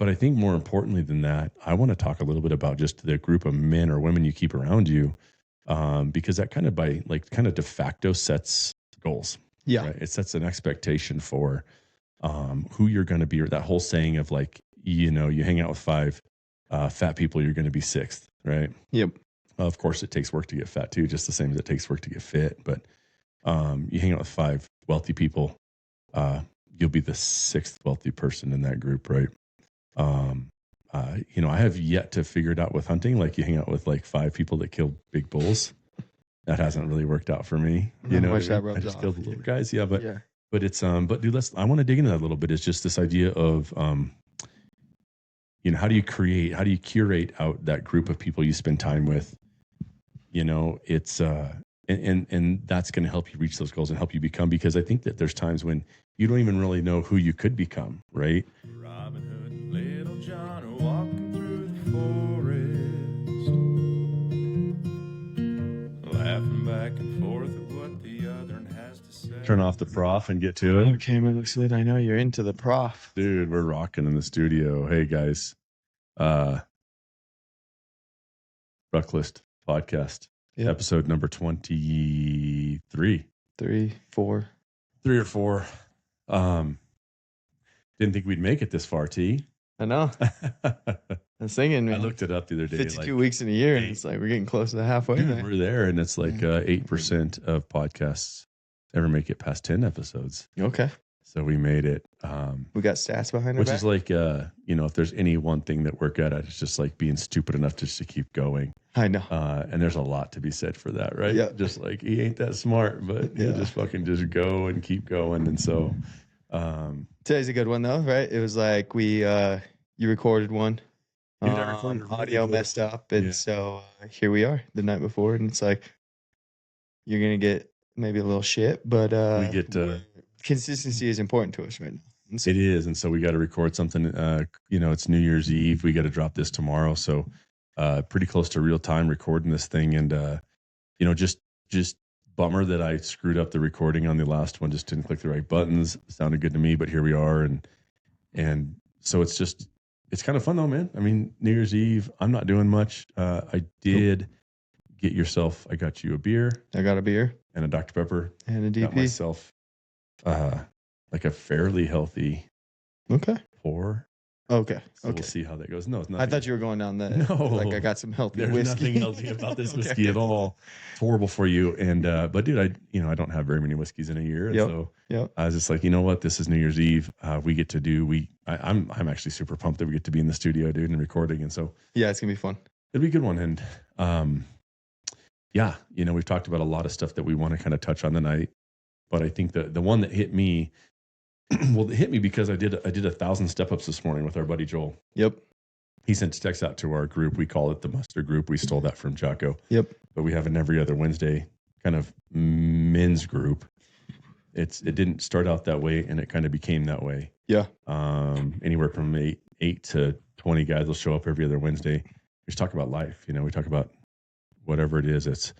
But I think more importantly than that, I want to talk a little bit about just the group of men or women you keep around you, because that kind of de facto sets goals. Yeah. Right? It sets an expectation for who you're going to be, or that whole saying of like, you hang out with 5 fat people, you're going to be 6th, right? Yep. Of course, it takes work to get fat too, just the same as it takes work to get fit. But you hang out with 5 wealthy people, you'll be the 6th wealthy person in that group, right? I have yet to figure it out with hunting. Like you hang out with like 5 people that kill big bulls. That hasn't really worked out for me. That rubs I just off. killed the little guys. Yeah, but Yeah. but it's but dude, I want to dig into that a little bit. It's just this idea of how do you curate out that group of people you spend time with? It's and that's going to help you reach those goals and help you become, because I think that there's times when you don't even really know who you could become, right? Robin Hood and Little John are walking through the forest, laughing back and forth at what the other one has to say. Turn off the prof and get to it. Okay, man, looks lit. I know you're into the prof. Dude, we're rocking in the studio. Hey guys. Rucklist podcast. Yep. Episode number 23. 3, 4. 3 or 4. Didn't think we'd make it this far, T. I know. I was thinking, I man, looked it up the other day. 52 weeks in a year, and it's like we're getting close to the halfway. Dude, we're there, and it's like 8% of podcasts ever make it past 10 episodes. Okay. So we made it. We got stats behind our which back. is like, if there's any one thing that we're good at, it's just like being stupid enough just to keep going. I know. And there's a lot to be said for that, right? Yeah. Just like, he ain't that smart, but you just fucking just go and keep going. And so, Today's a good one though, right? It was like you recorded one. Dude, I recorded a Audio really messed up, and Yeah. so here we are the night before, and it's like you're gonna get maybe a little shit, but we get consistency is important to us right now. And so, it is, and so we got to record something. It's New Year's Eve. We got to drop this tomorrow, so pretty close to real time recording this thing. And just bummer that I screwed up the recording on the last one. Just didn't click the right buttons. It sounded good to me, but here we are, and so it's kind of fun though, man. I mean, New Year's Eve, I'm not doing much. I did get yourself. I got you a beer. I got a beer and a Dr. Pepper and a Got DP. myself like a fairly healthy Okay. pour. Okay. So Okay. we'll see how that goes. No, it's not. I thought you were going down that. No. Like I got some healthy There's whiskey. nothing healthy about this Okay. whiskey at all. It's horrible for you. And but dude, I don't have very many whiskeys in a year. And Yep. so Yep. I was just like, you know what? This is New Year's Eve. We get to do I'm actually super pumped that we get to be in the studio, dude, and recording. And so Yeah, it's gonna be fun. it'll be a good one. And we've talked about a lot of stuff that we want to kind of touch on tonight. But I think the one that hit me, well, it hit me because I did 1,000 step-ups this morning with our buddy Joel. Yep. He sent a text out to our group. We call it the Mustard Group. We stole that from Jocko. Yep. But we have an every other Wednesday kind of men's group. It didn't start out that way, and it kind of became that way. Yeah. Anywhere from 8 to 20 guys will show up every other Wednesday. We just talk about life. We talk about whatever it is. It's,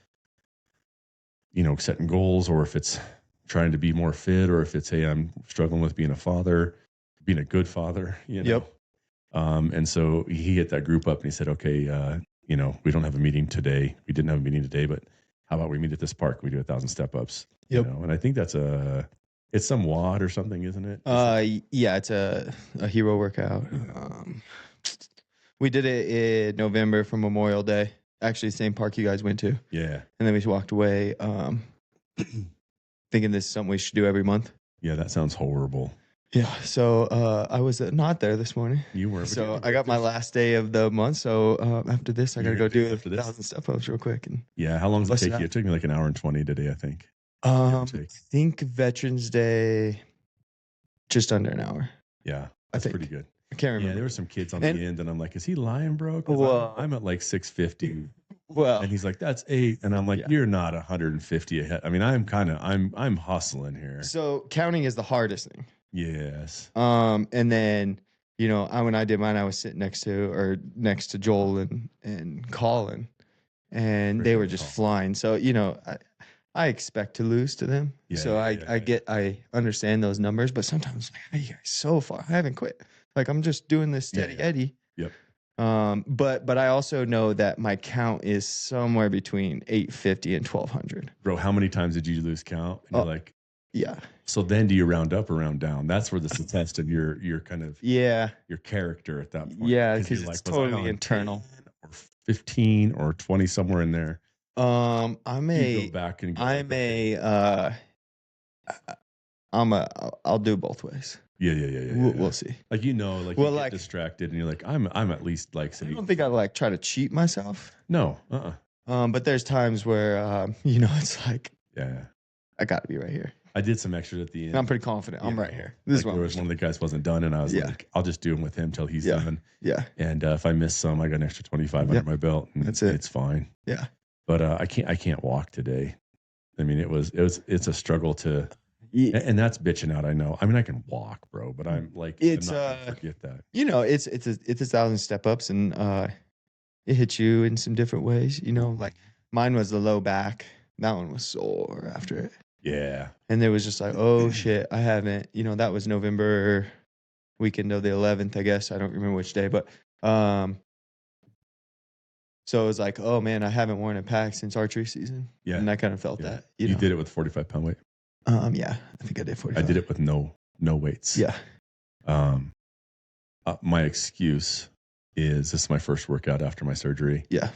setting goals, or if it's trying to be more fit, or if it's, hey, I'm struggling with being a father, being a good father, Yep. And so he hit that group up and he said, okay, we don't have a meeting today. We didn't have a meeting today, but how about we meet at this park? We do 1,000 step-ups. Yep. And I think it's some WOD or something, isn't it? Yeah, it's a hero workout. We did it in November for Memorial Day. Actually, same park you guys went to. Yeah. And then we walked away thinking this is something we should do every month. Yeah, that sounds horrible. Yeah. So I was not there this morning. You were. So I got my last day of the month. So after this, I got to go do after this? 1,000 step-ups real quick. And Yeah. How long does it Bust it take out. you? It took me like an hour and 20 today, I think. I take. think Veterans Day, just under an hour. Yeah. I That's think. pretty good. I can't Yeah, remember. there were some kids on And- the end, and I'm like, is he lying, bro? 'Cause Well- I'm at like 650. Well, And he's like, that's 8. And I'm like, Yeah. you're not 150 ahead. I mean, I'm hustling here. so counting is the hardest thing. Yes. And then, when I did mine, I was sitting next to Joel and Colin, and they Freaking were just Colin. flying. So, I expect to lose to them. Yeah, So yeah, I understand those numbers, but sometimes like, you guys so far. I haven't quit. Like I'm just doing this steady Eddie. Yep. But I also know that my count is somewhere between 850 and 1200. Bro, how many times did you lose count? And you're like, yeah. So then do you round up or round down? That's where this is tested your kind of your character at that point. Yeah, because you're it's was I totally on internal. 10 or 15 or 20 somewhere in there. I'm You go back and go, I'll do both ways. Yeah. We'll see. Like you get distracted and you're like, I'm at least like I don't think I like try to cheat myself. No. But there's times where it's like yeah, I gotta be right here. I did some extras at the end. And I'm pretty confident. I'm right here. This is what there was one of the guys wasn't done, and I was like, I'll just do them with him till he's done. Yeah. And if I miss some, I got an extra 25 under my belt, and that's it. It's fine. Yeah. But I can't walk today. I mean, it's a struggle to, and that's bitching out. I know. I mean, I can walk, bro, but I'm like, I'm not gonna forget that. It's 1,000 step ups, and it hits you in some different ways. Like mine was the low back. That one was sore after it. Yeah. And it was just like, oh shit, I haven't, that was November weekend of the 11th, I guess. I don't remember which day, but so it was like, oh man, I haven't worn a pack since archery season. Yeah. And I kind of felt that. You did it with 45-pound weight? Yeah, I think I did 45. I did it with no weights. Yeah. My excuse is this is my first workout after my surgery. Yeah.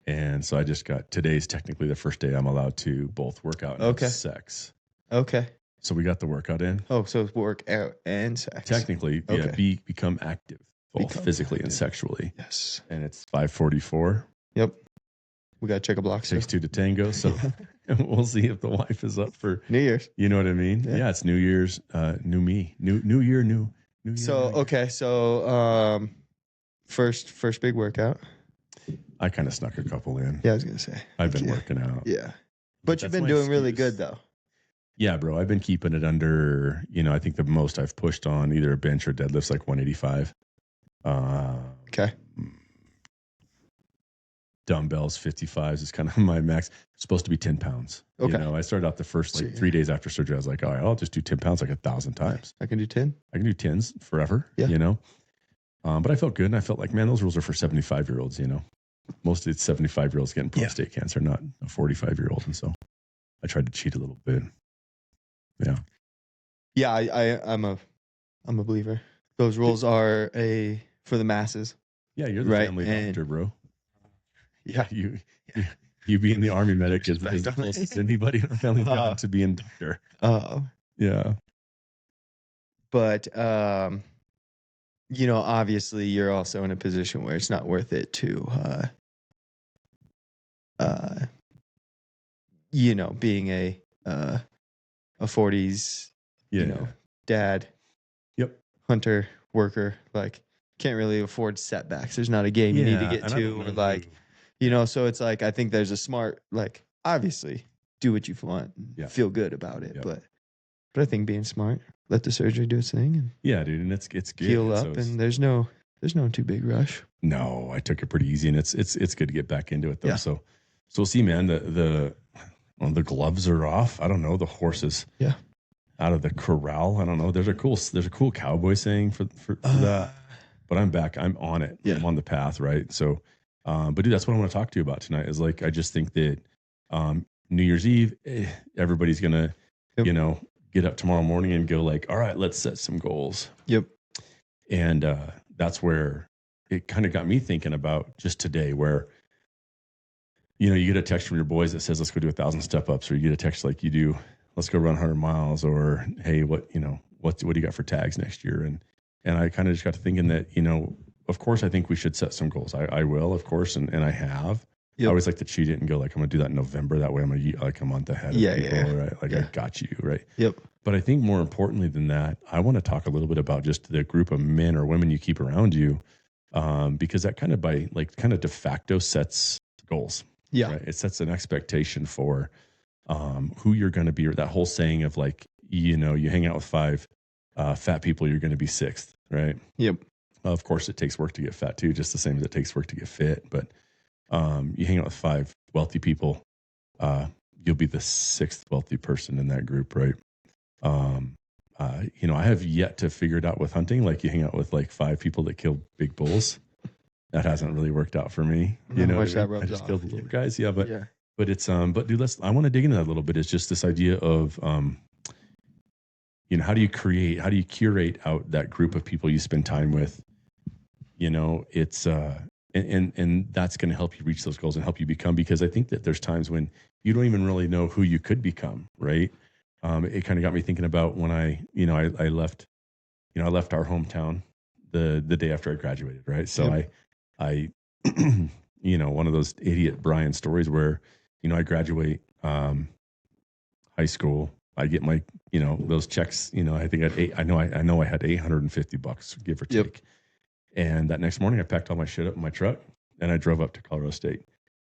And so I just today's technically the first day I'm allowed to both work out and have sex. Okay. So we got the workout in. Oh, so it's work out and sex. Technically, become active, both physically and sexually. Yes. And it's 5:44. Yep. We got to check a block. Takes two to tango. So we'll see if the wife is up for New Year's. You know what I mean? Yeah, it's New Year's, new me, new year, new year. So, okay. So, first big workout. I kind of snuck a couple in. Yeah, I was going to say. I've been working out. Yeah. But you've been doing really good, though. Yeah, bro. I've been keeping it under, I think the most I've pushed on either a bench or deadlift's like 185. Okay. Dumbbells, 55s is kind of my max. It's supposed to be 10 pounds. Okay. I started out the first 3 days after surgery. I was like, all right, I'll just do 10 pounds like 1,000 times. I can do 10. I can do 10s forever, But I felt good. And I felt like, man, those rules are for 75-year-olds, Most of it's 75-year-olds getting prostate cancer, not a 45-year-old. And so I tried to cheat a little bit. Yeah. Yeah, I'm a believer. Those rules are for the masses. Yeah, you're the family doctor, bro. Yeah. You being the army medic is the closest anybody in our family got to being doctor. Yeah. But obviously you're also in a position where it's not worth it to being a 40s dad, hunter, worker, like can't really afford setbacks. There's not a game you need to get to, or like so it's like I think there's a smart, like, obviously do what you want, feel good about it, but I think being smart, let the surgery do its thing, and dude, and it's good. Heal up, and there's no too big rush. No, I took it pretty easy, and it's good to get back into it though. So we'll see, man. The gloves are off. I don't know. The horses out of the corral. I don't know. There's a cool cowboy saying for that. But I'm back. I'm on it. I'm on the path, right? So, but dude, that's what I want to talk to you about tonight. Is like I just think that New Year's Eve, everybody's gonna get up tomorrow morning and go like, all right, let's set some goals. Yep. And that's where it kind of got me thinking about just today, where you get a text from your boys that says, let's go do 1,000 step ups, or you get a text like you do, let's go run 100 miles, or hey, what do you got for tags next year? And I kind of just got to thinking that, of course, I think we should set some goals. I will, of course, and I have. Yep. I always like to cheat it and go like, I'm going to do that in November. That way I'm like a month ahead of people, right? Like I got you, right? Yep. But I think more importantly than that, I want to talk a little bit about just the group of men or women you keep around you, because that kind of de facto sets goals. Yeah. Right? It sets an expectation for who you're going to be, or that whole saying of like, you hang out with 5 fat people, you're going to be 6th, right? Yep. Of course, it takes work to get fat too, just the same as it takes work to get fit. But you hang out with 5 wealthy people, you'll be the 6th wealthy person in that group, right? you know, I have yet to figure it out with hunting. Like you hang out with like 5 people that kill big bulls. That hasn't really worked out for me. You know, much that I rubs just off. killed the little guys. Yeah, but Yeah. but it's but dude, I want to dig into that a little bit. It's just this idea of you know, how do you curate out that group of people you spend time with? You know, it's and that's going to help you reach those goals and help you become, because I think that there's times when you don't even really know who you could become, right? It kind of got me thinking about when I left, I left our hometown the day after I graduated, right? So Yep. I you know, one of those idiot Brian stories where, you know, I graduate high school, I get my, you know, those checks, you know, I think I know I had $850, give or take. Yep. And that next morning I packed all my shit up in my truck and I drove up to Colorado State,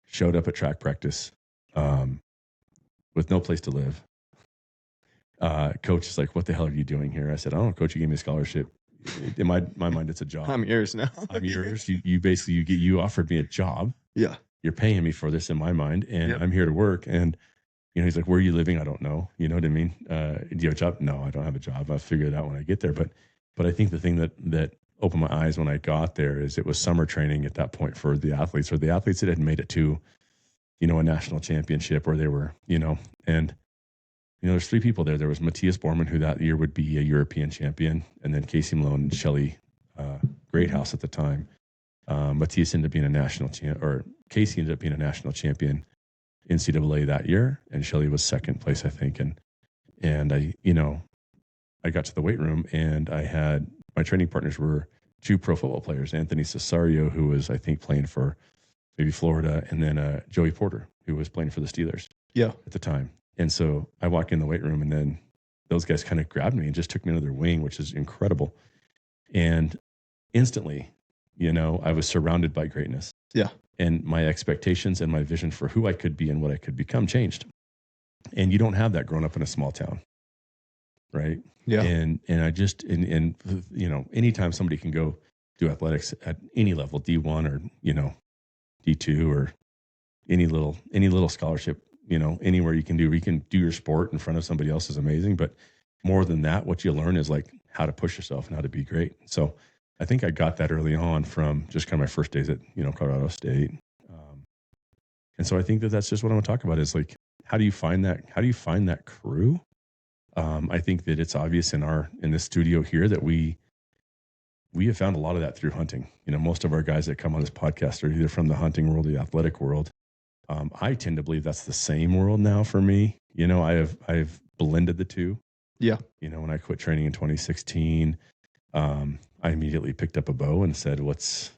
showed up at track practice with no place to live. Coach is like, "What the hell are you doing here?" I said, "I don't know, coach, you gave me a scholarship. In my mind, it's a job. I'm yours now. I'm yours. You basically, you offered me a job. Yeah. You're paying me for this in my mind, and Yep. I'm here to work." And, you know, he's like, "Where are you living?" I don't know. You know what I mean? Do you have a job? No, I don't have a job. I'll figure it out when I get there. But I think the thing that opened my eyes when I got there is it was summer training at that point for the athletes, or the athletes that had made it to, you know, a national championship, or they were, you know, and, you know, there's 3 people there. There was Matthias Borman, who that year would be a European champion, and then Casey Malone and Shelley Greathouse at the time. Matthias ended up being a national champ, or Casey ended up being a national champion NCAA that year, and Shelley was second place, I think. And I, you know, I got to the weight room and I had my training partners were 2 pro football players, Anthony Cesario, who was, I think, playing for maybe Florida, and then Joey Porter, who was playing for the Steelers at the time. And so I walk in the weight room, and then those guys kind of grabbed me and just took me under their wing, which is incredible. And instantly, you know, I was surrounded by greatness. Yeah. And my expectations and my vision for who I could be and what I could become changed. And you don't have that growing up in a small town, right? Yeah. And I just, and you know, anytime somebody can go do athletics at any level, D1 or, you know, D2 or any little scholarship, you know, anywhere you can do your sport in front of somebody else is amazing. But more than that, what you learn is like how to push yourself and how to be great. So I think I got that early on from just kind of my first days at, you know, Colorado State. And so I think that's just what I want to talk about is like, how do you find that crew? I think that it's obvious in this studio here that we have found a lot of that through hunting. You know, most of our guys that come on this podcast are either from the hunting world or the athletic world. I tend to believe that's the same world now for me. You know, I've blended the two. Yeah. You know, when I quit training in 2016, I immediately picked up a bow and said,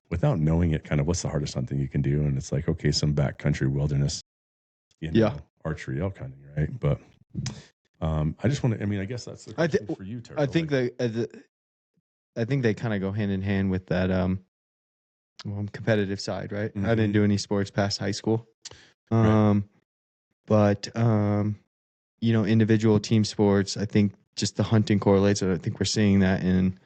without knowing it, kind of what's the hardest hunting you can do? And it's like, okay, some backcountry wilderness, you know, archery, elk hunting, right? But I just want to, I mean, I guess that's the question for you, Tyrel. I think they kind of go hand in hand with that competitive side, right? Mm-hmm. I didn't do any sports past high school. Right. But you know, individual team sports, I think just the hunting correlates, and I think we're seeing that in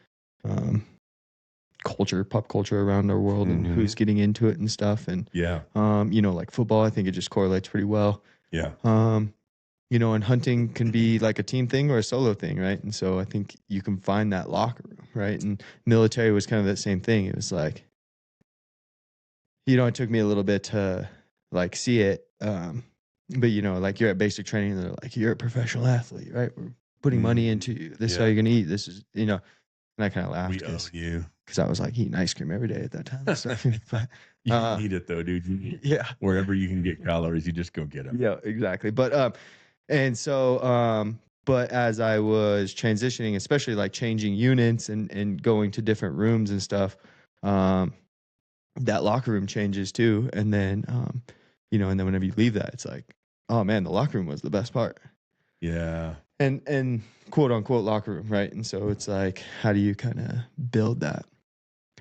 pop culture around our world, and who's getting into it and stuff. And yeah, you know, like football, I think it just correlates pretty well. Yeah. You know, and hunting can be like a team thing or a solo thing, right? And so I think you can find that locker room, right? And military was kind of that same thing. It was like, you know, it took me a little bit to like see it. But you know, like you're at basic training and they're like, you're a professional athlete, right? We're putting money into you. This is how you're going to eat. This is, you know, and I kind of laughed. We owe you. Because I was like eating ice cream every day at that time. So, but, you need it though, dude. Wherever you can get calories, you just go get them. Yeah, exactly. But, and so, but as I was transitioning, especially like changing units and going to different rooms and stuff, that locker room changes too. And then, you know, and then whenever you leave that, it's like, oh man, the locker room was the best part. Yeah. And quote unquote locker room, right? And so it's like, how do you kind of build that?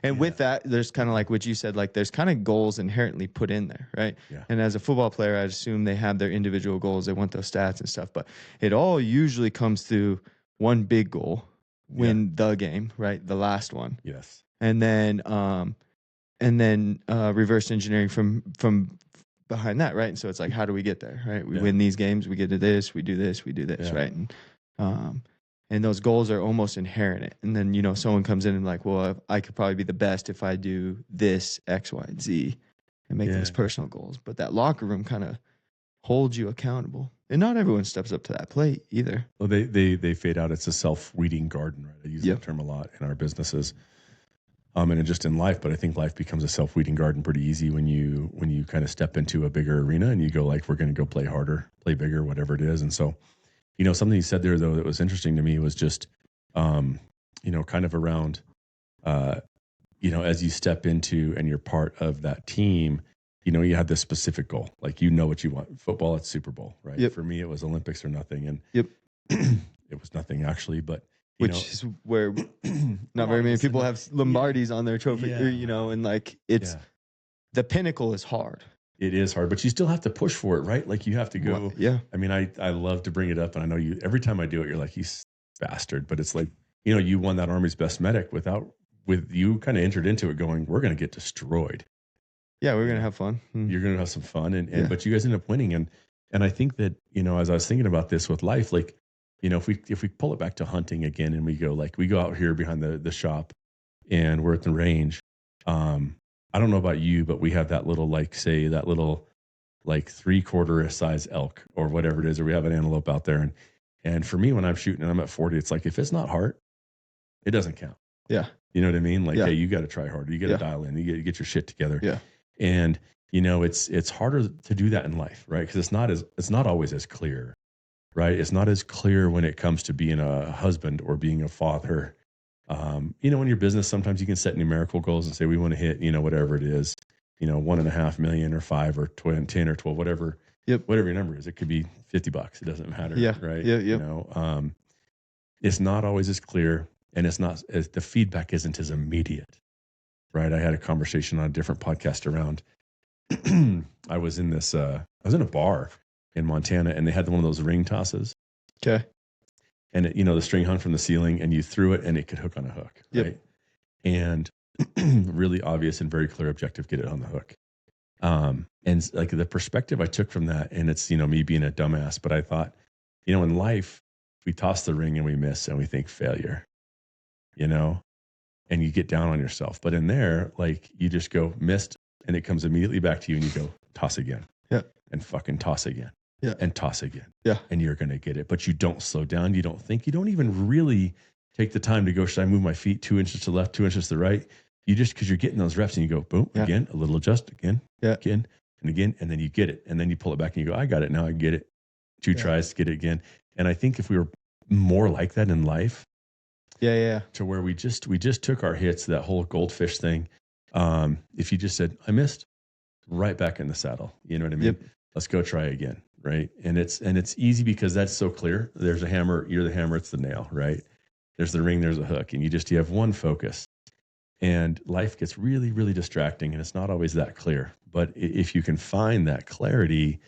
And with that, there's kind of like what you said, like there's kind of goals inherently put in there, right? Yeah. And as a football player, I'd assume they have their individual goals. They want those stats and stuff, but it all usually comes through one big goal, win the game, right? The last one. Yes. And then reverse engineering from behind that, right? And so it's like, how do we get there, right? We win these games, we get to this, we do this, right? and those goals are almost inherent. And then, you know, someone comes in and like, well, I could probably be the best if I do this X, Y, and Z and make those personal goals. But that locker room kind of holds you accountable. And not everyone steps up to that plate either. Well, they fade out. It's a self-weeding garden, right? I use Yep. that term a lot in our businesses. And just in life, but I think life becomes a self-weeding garden pretty easy when you kind of step into a bigger arena and you go like, we're going to go play harder, play bigger, whatever it is. And so, you know, something you said there though that was interesting to me was just, you know, kind of around, you know, as you step into and you're part of that team, you know, you have this specific goal, like you know what you want. Football, it's Super Bowl, right? Yep. For me, it was Olympics or nothing, and Yep. it was nothing actually, but. Which is where not very many people have Lombardis on their trophy, or, you know, and like it's the pinnacle is hard. It is hard, but you still have to push for it, right? Like you have to go. Yeah. I mean, I love to bring it up, and I know you, every time I do it, you're like, you bastard. But it's like, you know, you won that Army's Best Medic with you kind of entered into it going, we're going to get destroyed. Yeah, we're going to have fun. You're going to have some fun. And but you guys end up winning. And I think that, you know, as I was thinking about this with life, like, you know, if we pull it back to hunting again and we go out here behind the shop and we're at the range. I don't know about you, but we have that little, like, say that little, like 3/4 size elk or whatever it is, or we have an antelope out there. And for me, when I'm shooting and I'm at 40, it's like, if it's not heart, it doesn't count. Yeah. You know what I mean? Like, hey, you got to try harder. You got to dial in. You got to get your shit together. Yeah. And, you know, it's harder to do that in life, right? Because it's not always as clear. Right. It's not as clear when it comes to being a husband or being a father. You know, in your business, sometimes you can set numerical goals and say, we want to hit, you know, whatever it is, you know, 1.5 million or 5 or 10 or 12, whatever, whatever your number is. It could be $50. It doesn't matter. Yeah. Right. Yeah. You know, it's not always as clear, and it's not as, the feedback isn't as immediate. Right. I had a conversation on a different podcast around, I was in a bar in Montana, and they had one of those ring tosses. Okay. And it, you know, the string hung from the ceiling and you threw it and it could hook on a hook. Right. And really obvious and very clear objective, get it on the hook. And like the perspective I took from that, and it's, you know, me being a dumbass, but I thought, you know, in life, we toss the ring and we miss and we think failure, you know, and you get down on yourself. But in there, like, you just go missed and it comes immediately back to you and you go toss again. Yeah. And fucking toss again. Yeah. And toss again. Yeah. And you're going to get it. But you don't slow down. You don't think. You don't even really take the time to go, should I move my feet 2 inches to the left, 2 inches to the right? You just, because you're getting those reps and you go, boom, again, a little adjust, again, again, and again. And then you get it. And then you pull it back and you go, I got it. Now I get it. 2 tries to get it again. And I think if we were more like that in life, to where we just took our hits, that whole goldfish thing. If you just said, I missed, right back in the saddle, you know what I mean? Let's go try again. Right. And it's easy because that's so clear. There's a hammer, you're the hammer, it's the nail, right? There's the ring, there's a hook, and you have one focus. And life gets really, really distracting, and it's not always that clear. But if you can find that clarity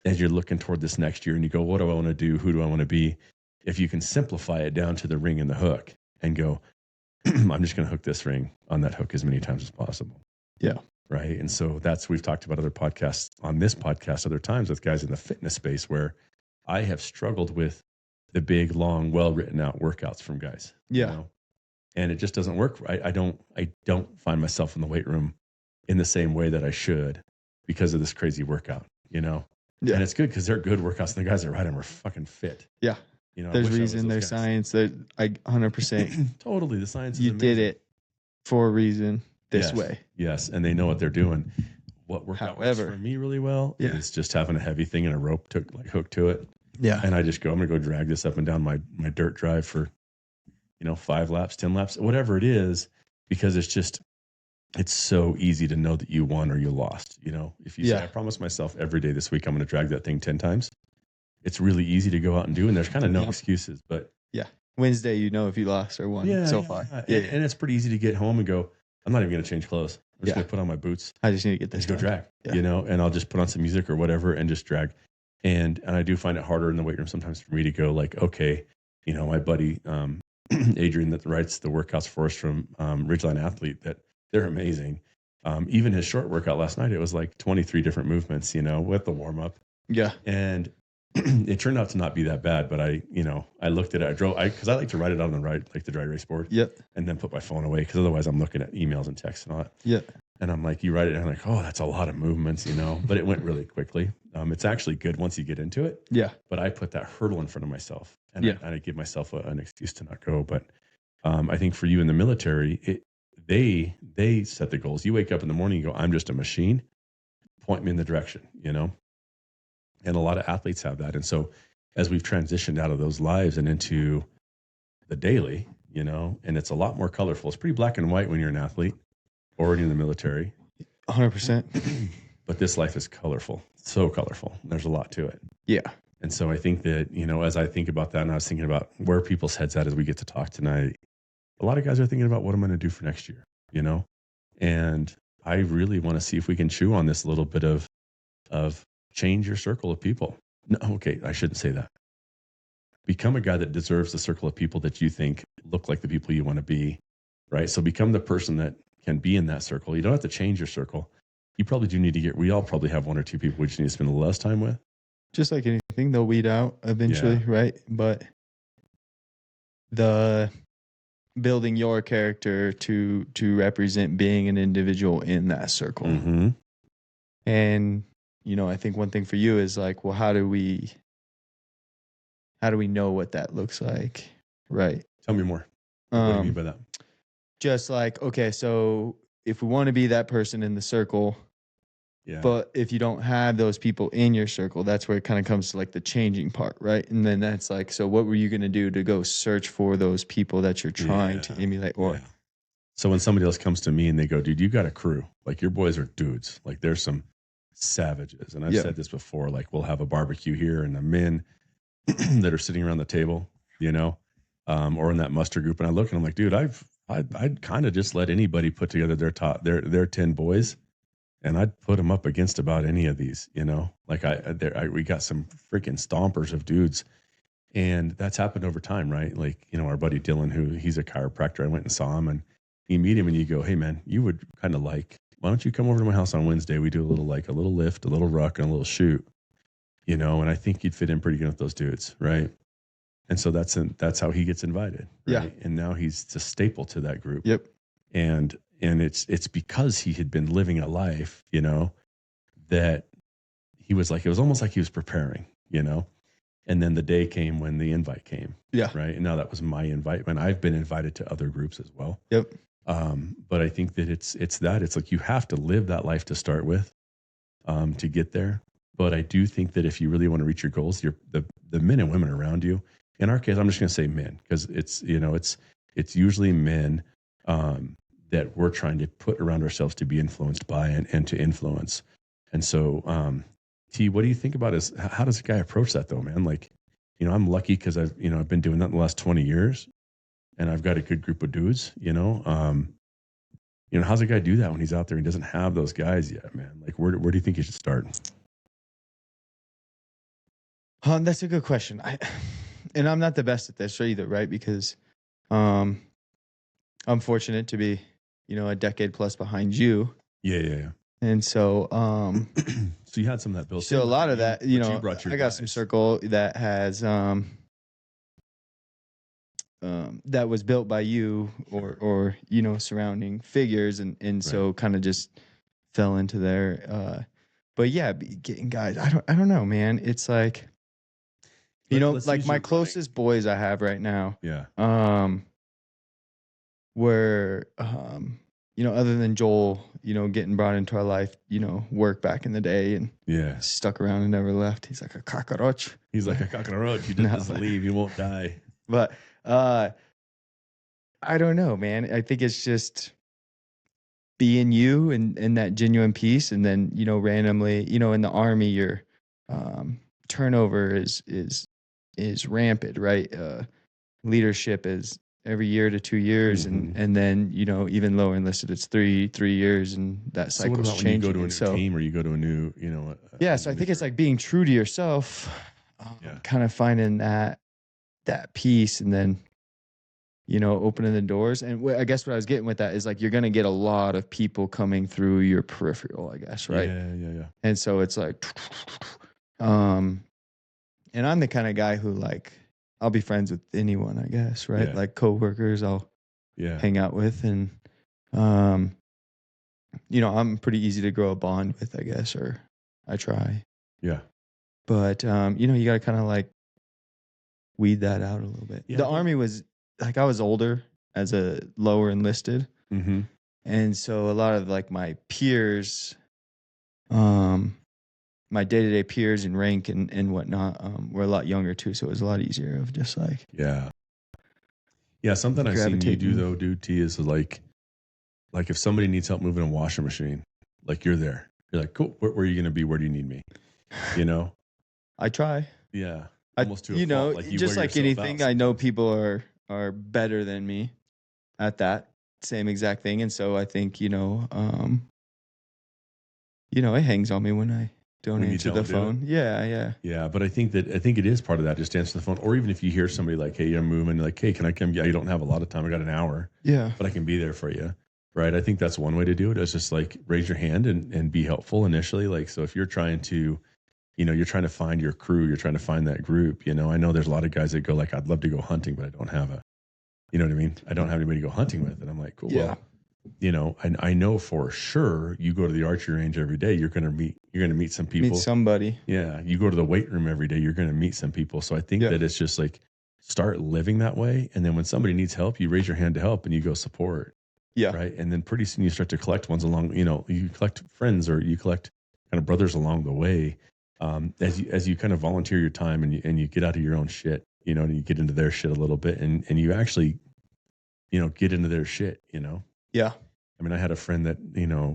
as you're looking toward this next year and you go, what do I want to do? Who do I want to be? If you can simplify it down to the ring and the hook and go, I'm just going to hook this ring on that hook as many times as possible. Yeah. Right. And so we've talked about other podcasts on this podcast other times with guys in the fitness space where I have struggled with the big, long, well written out workouts from guys. Yeah. You know? And it just doesn't work. I don't find myself in the weight room in the same way that I should because of this crazy workout, you know? Yeah. And it's good because they're good workouts and the guys that ride them are fucking fit. Yeah. You know, there's reason, there's science. I 100%. Totally. The science is you amazing. did it for a reason this way. Yes. And they know what they're doing. What workout works for me really well is just having a heavy thing and a rope hooked to it. Yeah. And I just go, I'm going to go drag this up and down my dirt drive for, 5 laps, 10 laps, whatever it is, because it's so easy to know that you won or you lost. If you say, I promise myself every day this week, I'm going to drag that thing 10 times. It's really easy to go out and do. And there's kind of no excuses, but Wednesday, if you lost or won so far. Yeah. And it's pretty easy to get home and go, I'm not even going to change clothes. I'm just going to put on my boots. I just need to get this go drag, and I'll just put on some music or whatever and just drag. And I do find it harder in the weight room sometimes for me to go like, okay, my buddy, Adrian that writes the workouts for us from Ridgeline Athlete, that they're amazing. Even his short workout last night, it was like 23 different movements, with the warm up. Yeah. And it turned out to not be that bad, but I looked at it. Cause I like to write it on the dry erase board. Yep. And then put my phone away. Cause otherwise I'm looking at emails and texts and all that. Yeah. And I'm like, you write it, and I'm like, oh, that's a lot of movements, but it went really quickly. It's actually good once you get into it. Yeah. But I put that hurdle in front of myself, and I give myself an excuse to not go. But I think for you in the military, they set the goals. You wake up in the morning, you go, I'm just a machine. Point me in the direction, And a lot of athletes have that. And so as we've transitioned out of those lives and into the daily, and it's a lot more colorful. It's pretty black and white when you're an athlete. Already in the military. 100%. But this life is colorful, so colorful. There's a lot to it. Yeah. And so I think that, as I think about that, and I was thinking about where people's heads at as we get to talk tonight, a lot of guys are thinking about what I'm going to do for next year, and I really want to see if we can chew on this a little bit of change your circle of people. No, okay, I shouldn't say that. Become a guy that deserves the circle of people that you think look like the people you want to be, right? So become the person that can be in that circle. You don't have to change your circle. You probably do need to we all probably have one or two people we just need to spend a little less time with. Just like anything, they'll weed out eventually, right? But the building your character to represent being an individual in that circle. Mm-hmm. And, I think one thing for you is like, well, how do we know what that looks like? Right. Tell me more. What do you mean by that? Just like, okay, so if we want to be that person in the circle, but if you don't have those people in your circle, that's where it kind of comes to like the changing part, right? And then that's like, so what were you going to do to go search for those people that you're trying to emulate? So when somebody else comes to me and they go, dude, you got a crew. Like your boys are dudes. Like there's some savages. And I've said this before, like we'll have a barbecue here and the men that are sitting around the table, or in that muster group. And I look and I'm like, dude, I'd kind of just let anybody put together their 10 boys, and I'd put them up against about any of these, like we got some freaking stompers of dudes, and that's happened over time, right? Like, our buddy Dylan, he's a chiropractor. I went and saw him, and you meet him and you go, hey man, you would kind of why don't you come over to my house on Wednesday? We do a little lift, a little ruck, and a little shoot, and I think you'd fit in pretty good with those dudes. Right. And so that's how he gets invited. Right? Yeah. And now he's a staple to that group. Yep. And it's because he had been living a life, that he was like, it was almost like he was preparing, and then the day came when the invite came. Yeah. Right. And now that was my invite, and I've been invited to other groups as well. Yep. But I think that it's like, you have to live that life to start with, to get there. But I do think that if you really want to reach your goals, the men and women around you, in our case, I'm just going to say men, because it's usually men that we're trying to put around ourselves to be influenced by and to influence. And so, T, what do you think about how does a guy approach that though, man? Like, I'm lucky because I've been doing that in the last 20 years, and I've got a good group of dudes. How's a guy do that when he's out there and doesn't have those guys yet, man? Like, where do you think you should start? That's a good question. And I'm not the best at this either, right? Because I'm fortunate to be, a decade plus behind you. Yeah. And so so you had some of that built. So a lot of that, I got guys. some circle that has that was built by you or surrounding figures, and so kind of just fell into there. But yeah, getting guys, I don't know, man. It's like, like my closest boys I have right now. Yeah. Were other than Joel, getting brought into our life, work back in the day and stuck around and never left. He's like a cockroach. He's like a cockroach. He doesn't leave. He won't die. But I don't know, man. I think it's just being you and that genuine peace. And then, randomly, in the Army, your turnover is rampant, right? Leadership is every year to 2 years, and then even lower enlisted, it's three years, and that cycle's changing. When you go to a new team or you go to a new, so I think it's like being true to yourself, kind of finding that peace, and then opening the doors. And I guess what I was getting with that is like you're gonna get a lot of people coming through your peripheral, I guess, right? Yeah. And so it's like, And I'm the kind of guy who like, I'll be friends with anyone, I guess, right? Yeah. Like coworkers I'll hang out with. And, you know, I'm pretty easy to grow a bond with, I guess, or I try. Yeah. But, you know, you got to kind of like weed that out a little bit. Yeah, the Army was like, I was older as a lower enlisted. Mm-hmm. And so a lot of like my peers, my day-to-day peers in rank and whatnot, were a lot younger too. So it was a lot easier of just like, yeah. Something I've seen you do though, dude, T, is like if somebody needs help moving a washing machine, like you're there. You're like, cool. Where are you going to be? Where do you need me? You know? I try. Yeah. Almost to a you know, fault. Like you just like anything, I know people are better than me at that same exact thing. And so I think, you know, it hangs on me when I don't answer the phone. Yeah. Yeah, but I think it is part of that. Just answer the phone, or even if you hear somebody like, "Hey, I'm moving," like, "Hey, can I come?" Yeah, you don't have a lot of time. I got an hour. Yeah, but I can be there for you, right? I think that's one way to do it. Is just like raise your hand and be helpful initially. Like, so if you're trying to, you're trying to find your crew, you're trying to find that group. I know there's a lot of guys that go like, "I'd love to go hunting, but I don't have you know what I mean? I don't have anybody to go hunting with," and I'm like, "Cool, yeah." Well, I know for sure you go to the archery range every day, you're gonna meet some people. Meet somebody. Yeah. You go to the weight room every day, you're gonna meet some people. So I think that it's just like start living that way. And then when somebody needs help, you raise your hand to help and you go support. Yeah. Right. And then pretty soon you start to collect ones along, you collect friends or you collect kind of brothers along the way. As you kind of volunteer your time and you get out of your own shit, and you get into their shit a little bit and you actually, get into their shit, Yeah. I mean, I had a friend that,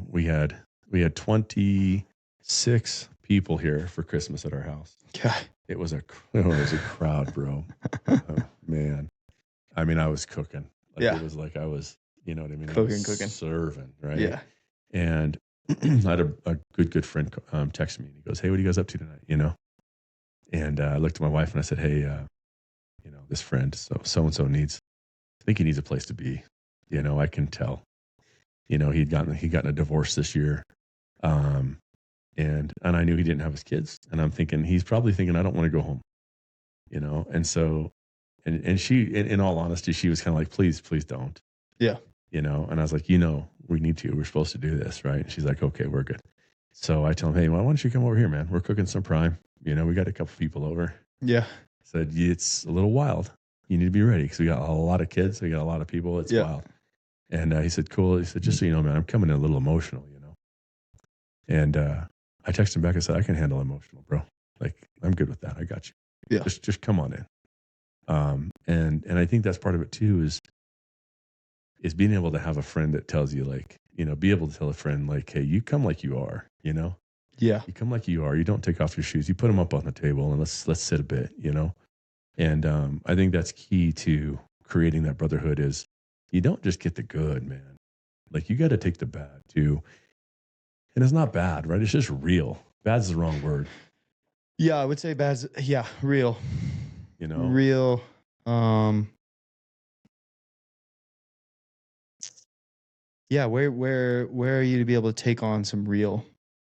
we had 26 people here for Christmas at our house. God. It was a crowd, bro. Oh, man. I mean, I was cooking. It was like I was, you know what I mean? Cooking. Serving, right? Yeah. And I had a good friend text me and he goes, "Hey, what are you guys up to tonight?" And I looked at my wife and I said, "Hey, this friend, so-and-so I think he needs a place to be. I can tell. He'd gotten a divorce this year. And I knew he didn't have his kids. And I'm thinking, he's probably thinking, I don't want to go home, And so, and she, in all honesty, she was kind of like, please don't. Yeah. And I was like, we need to. We're supposed to do this, right? And she's like, okay, we're good. So I tell him, hey, why don't you come over here, man? We're cooking some prime. We got a couple people over. Yeah. I said, it's a little wild. You need to be ready because we got a lot of kids. We got a lot of people. It's wild. And he said, cool. He said, just so you know, man, I'm coming in a little emotional, And I texted him back and said, I can handle emotional, bro. Like, I'm good with that. I got you. Yeah. Just come on in. And I think that's part of it too is being able to have a friend that tells you like, be able to tell a friend like, hey, you come like you are, Yeah. You come like you are. You don't take off your shoes. You put them up on the table and let's sit a bit, And I think that's key to creating that brotherhood is you don't just get the good, man. Like you got to take the bad too. And it's not bad, right? It's just real. Bad's the wrong word. Yeah, I would say bad's real. Real. Yeah, where are you to be able to take on some real?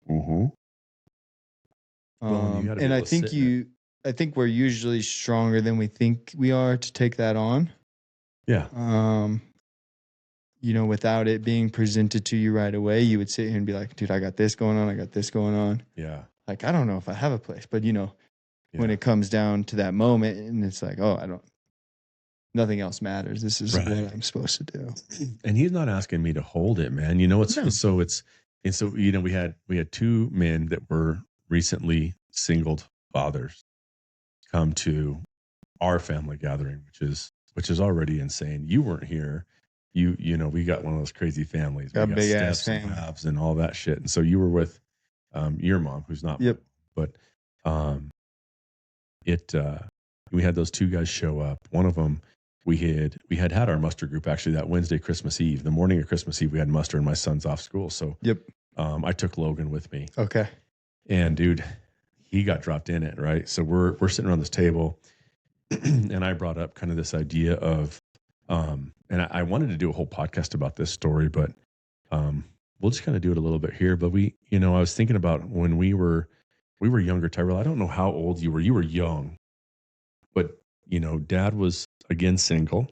Mm-hmm. And I think we're usually stronger than we think we are to take that on. Yeah. Without it being presented to you right away, you would sit here and be like, dude, I got this going on. I got this going on. Yeah. Like, I don't know if I have a place, but when it comes down to that moment and it's like, oh, nothing else matters. This is what I'm supposed to do. And he's not asking me to hold it, man. We had two men that were recently singled fathers come to our family gathering, which is already insane. You weren't here. We got one of those crazy families. We got big ass steps and family. halves and all that shit. And so you were with your mom, who's not. Yep. But we had those two guys show up. One of them, we had our muster group actually that Wednesday, Christmas Eve. The morning of Christmas Eve, we had muster and my son's off school. So I took Logan with me. Okay. And dude, he got dropped in it, right? So we're sitting around this table and I brought up kind of this idea of, and I wanted to do a whole podcast about this story, but we'll just kind of do it a little bit here. But I was thinking about when we were we were younger, Tyrel. I don't know how old you were. You were young, but you know, Dad was again single.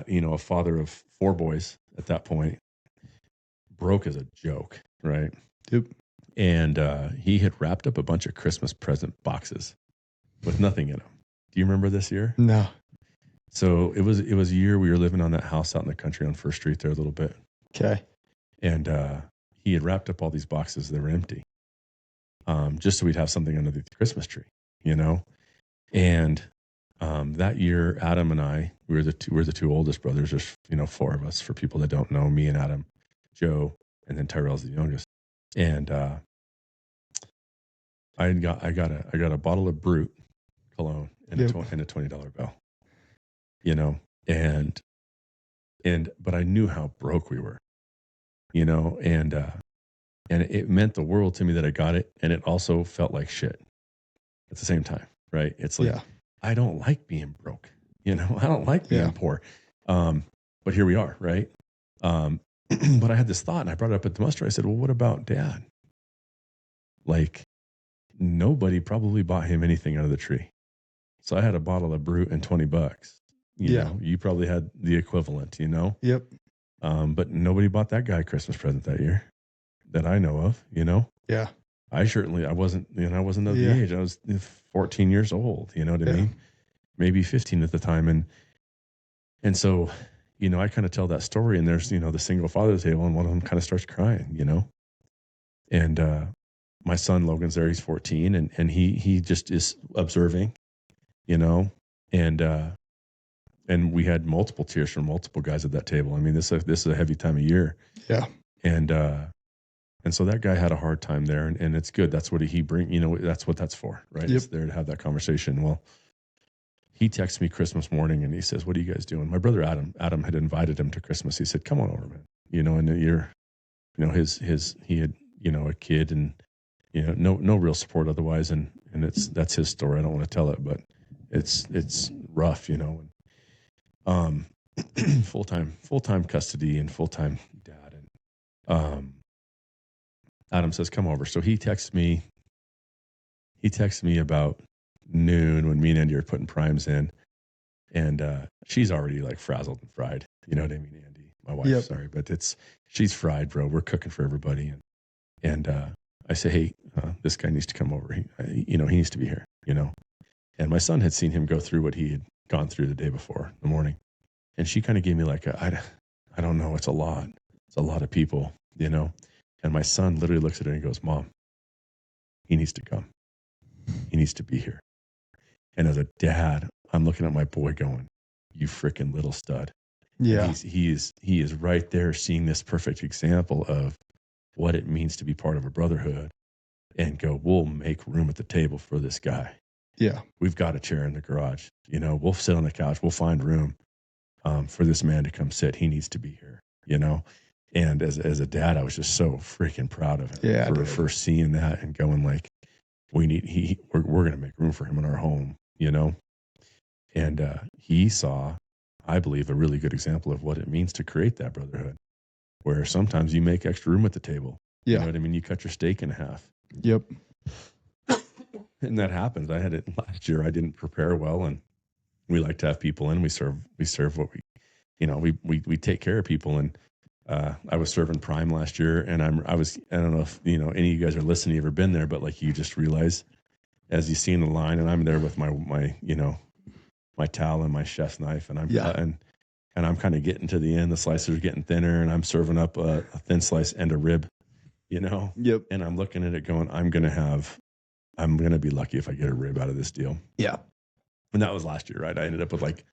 You know, a father of 4 boys at that point, broke as a joke, right? Yep. And he had wrapped up a bunch of Christmas present boxes with nothing in them. Do you remember this year? No. So it was a year we were living on that house out in the country on First Street there a little bit. Okay. And he had wrapped up all these boxes that were empty, just so we'd have something under the Christmas tree, you know. And that year, Adam and I, we're the two oldest brothers. There's 4 of us for people that don't know. Me and Adam, Joe, and then Tyrel's the youngest. And I got a bottle of Brute cologne and Yep. and a $20 bill, you know, and but I knew how broke we were, you know, and it meant the world to me that I got it, and it also felt like shit at the same time, right? It's like, I don't like being broke, you know, I don't like being poor, but here we are, right? But I had this thought, and I brought it up at the muster. I said, well, what about Dad? Like, nobody probably bought him anything out of the tree. So I had a bottle of Brute and $20. You know, you probably had the equivalent, you know? Yep. But nobody bought that guy a Christmas present that year that I know of, you know? Yeah. I wasn't of the age. I was 14 years old, you know what I mean? Maybe 15 at the time. And so, you know, I kind of tell that story, and there's, you know, the single father table, and one of them kind of starts crying, you know? And my son Logan's there, he's 14, and he just is observing, you know, and we had multiple tears from multiple guys at that table. I mean, this is a heavy time of year. Yeah. And so that guy had a hard time there, and it's good. That's what he bring, you know, that's what that's for, right? Yep. It's there to have that conversation. Well, he texts me Christmas morning, and he says, what are you guys doing? My brother Adam had invited him to Christmas. He said, come on over, man. You know, and you're, you know, he had, you know, a kid, and, you know, no real support otherwise. And that's his story. I don't want to tell it, but it's rough, you know. And full-time custody and full-time dad. And Adam says, come over. So he texts me about noon when me and Andy are putting primes in. And she's already like frazzled and fried. You know what I mean, Andy? My wife, sorry, but she's fried, bro. We're cooking for everybody. And I say, hey, this guy needs to come over. He needs to be here, you know. And my son had seen him go through what he had gone through the day before, the morning. And she kind of gave me like, I don't know, it's a lot. It's a lot of people, you know. And my son literally looks at her and goes, Mom, he needs to come. He needs to be here. And as a dad, I'm looking at my boy going, you freaking little stud. Yeah. He is right there seeing this perfect example of what it means to be part of a brotherhood, and go, we'll make room at the table for this guy. Yeah. We've got a chair in the garage. You know, we'll sit on the couch. We'll find room for this man to come sit. He needs to be here, you know? And as a dad, I was just so freaking proud of him for seeing that and going like, we're going to make room for him in our home, you know? And he saw, I believe, a really good example of what it means to create that brotherhood, where sometimes you make extra room at the table. Yeah. You know what I mean? You cut your steak in half. Yep. And that happens. I had it last year. I didn't prepare well, and we like to have people in. We serve what we take care of people. And I was serving prime last year, and I don't know if, you know, any of you guys are listening, you've ever been there, but like, you just realize as you see in the line, and I'm there with my you know, my towel and my chef's knife, and I'm cutting, and I'm kind of getting to the end. The slices are getting thinner, and I'm serving up a thin slice and a rib, you know? Yep. And I'm looking at it going, I'm going to be lucky if I get a rib out of this deal. Yeah. And that was last year, right? I ended up with like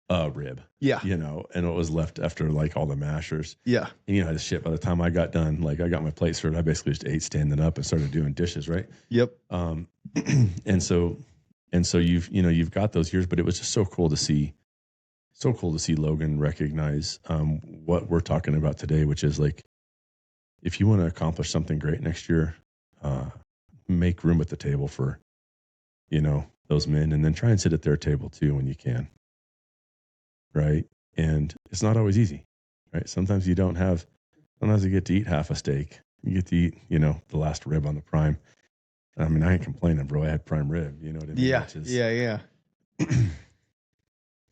a rib. Yeah. You know, and what was left after like all the mashers. Yeah. And you know, the shit, by the time I got done, like I got my plate served, I basically just ate standing up and started doing dishes, right? Yep. And so you've got those years, but it was just so cool to see Logan recognize what we're talking about today, which is like, if you want to accomplish something great next year, make room at the table for, you know, those men, and then try and sit at their table too when you can. Right. And it's not always easy, right? Sometimes you get to eat half a steak. You get to eat, you know, the last rib on the prime. I mean, I ain't complaining, bro. I had prime rib. You know what I mean? Yeah. Which is Yeah.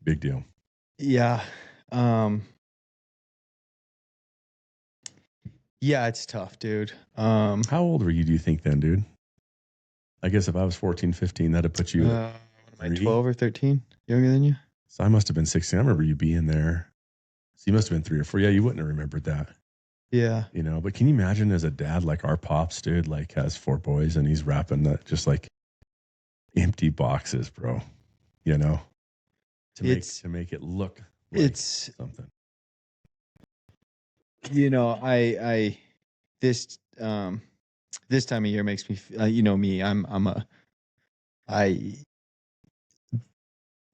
big deal. Yeah. Yeah, it's tough, dude. How old were you, do you think, then, dude? I guess if I was 14, 15, that'd put you am I 12 or 13? Younger than you? So I must have been 16. I remember you being there. So you must have been 3 or 4. Yeah, you wouldn't have remembered that. Yeah. You know, but can you imagine as a dad, like our pops, dude, like has 4 boys and he's wrapping that just like empty boxes, bro. You know, to make it look like it's something. You know, I this this time of year makes me you know me, I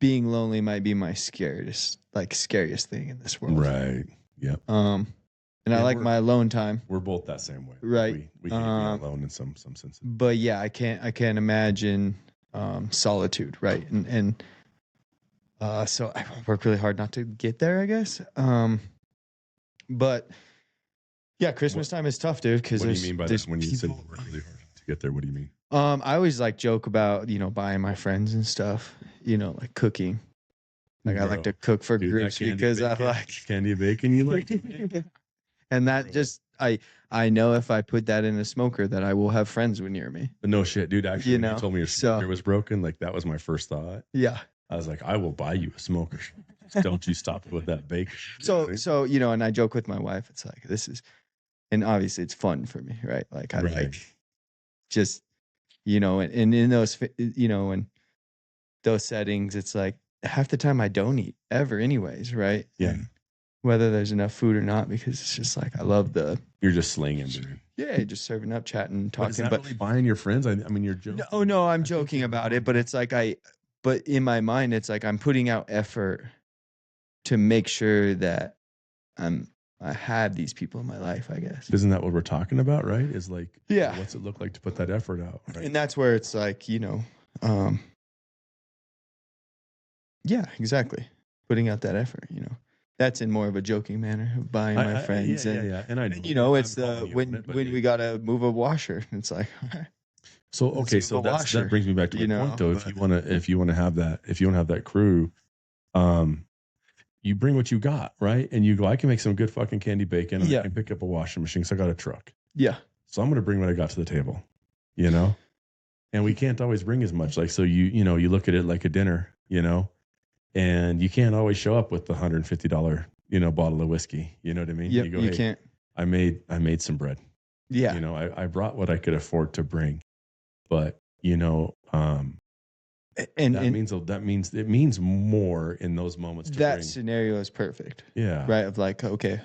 being lonely might be my scariest thing in this world. Right. Yep. And I like my alone time. We're both that same way. Right. We can be alone in some sense. But yeah, I can't imagine solitude, right? And so I work really hard not to get there, I guess. But yeah, Christmas time is tough, dude. Because what do you mean by that? When you say you work really hard to get there, what do you mean? I always like joke about, you know, buying my friends and stuff, you know, like cooking. Like I like to cook for groups because I like candy bacon. You like, and that just I know if I put that in a smoker that I will have friends near me. But no shit, dude. Actually, you when know, you told me your smoker was broken, like that was my first thought. Yeah. I was like, I will buy you a smoker. Don't you stop with that bacon. So you know, and I joke with my wife. It's like this is, and obviously it's fun for me, right? Like I like just, you know, and in those, you know, in those settings, it's like half the time I don't eat ever, anyways, right? Yeah. And whether there's enough food or not, because it's just like I love you're just slinging, dude. Yeah, just serving up, chatting, talking. But is that really buying your friends? I mean, you're joking. No, I'm joking about it, but it's like but in my mind, it's like I'm putting out effort to make sure that I have these people in my life, I guess. Isn't that what we're talking about, right? Is like, yeah, what's it look like to put that effort out? Right? And that's where it's like, you know, yeah, exactly. Putting out that effort, you know. That's in more of a joking manner of buying my friends. Yeah. And I know, you know, it's when we got to move a washer, it's like, so, okay. So that brings me back to my point though. If you want to have that crew, you bring what you got, right? And you go, I can make some good fucking candy bacon. And I can pick up a washing machine. So I got a truck. Yeah. So I'm going to bring what I got to the table, you know? And we can't always bring as much. Like, so you know, you look at it like a dinner, you know, and you can't always show up with the $150, you know, bottle of whiskey. You know what I mean? Yep, you go, you hey, can't. I made some bread. Yeah. You know, I brought what I could afford to bring, but you know, that means more in those moments. That scenario is perfect. Yeah. Right. Of like, okay,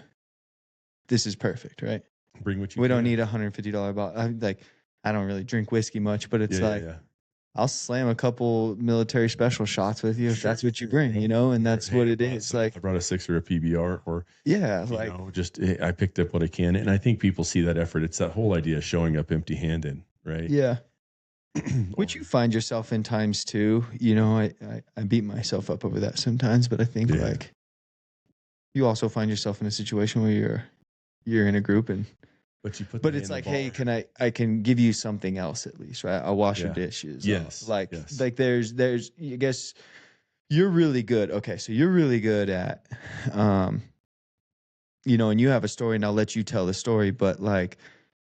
this is perfect. Right. Bring what you We don't need $150 bottle. I don't really drink whiskey much, but it's I'll slam a couple military special shots with you if that's what you bring, you know, and that's what it is. Like I brought a 6 or a PBR or like, know, just I picked up what I can, and I think people see that effort. It's that whole idea of showing up empty-handed, right? Yeah. Which you find yourself in times too. You know, I beat myself up over that sometimes, but I think like you also find yourself in a situation where you're in a group and. But it's like, hey, I can give you something else at least, right? I'll wash your dishes. Yes. Like there's, I guess you're really good. Okay. So you're really good at, you know, and you have a story and I'll let you tell the story, but like,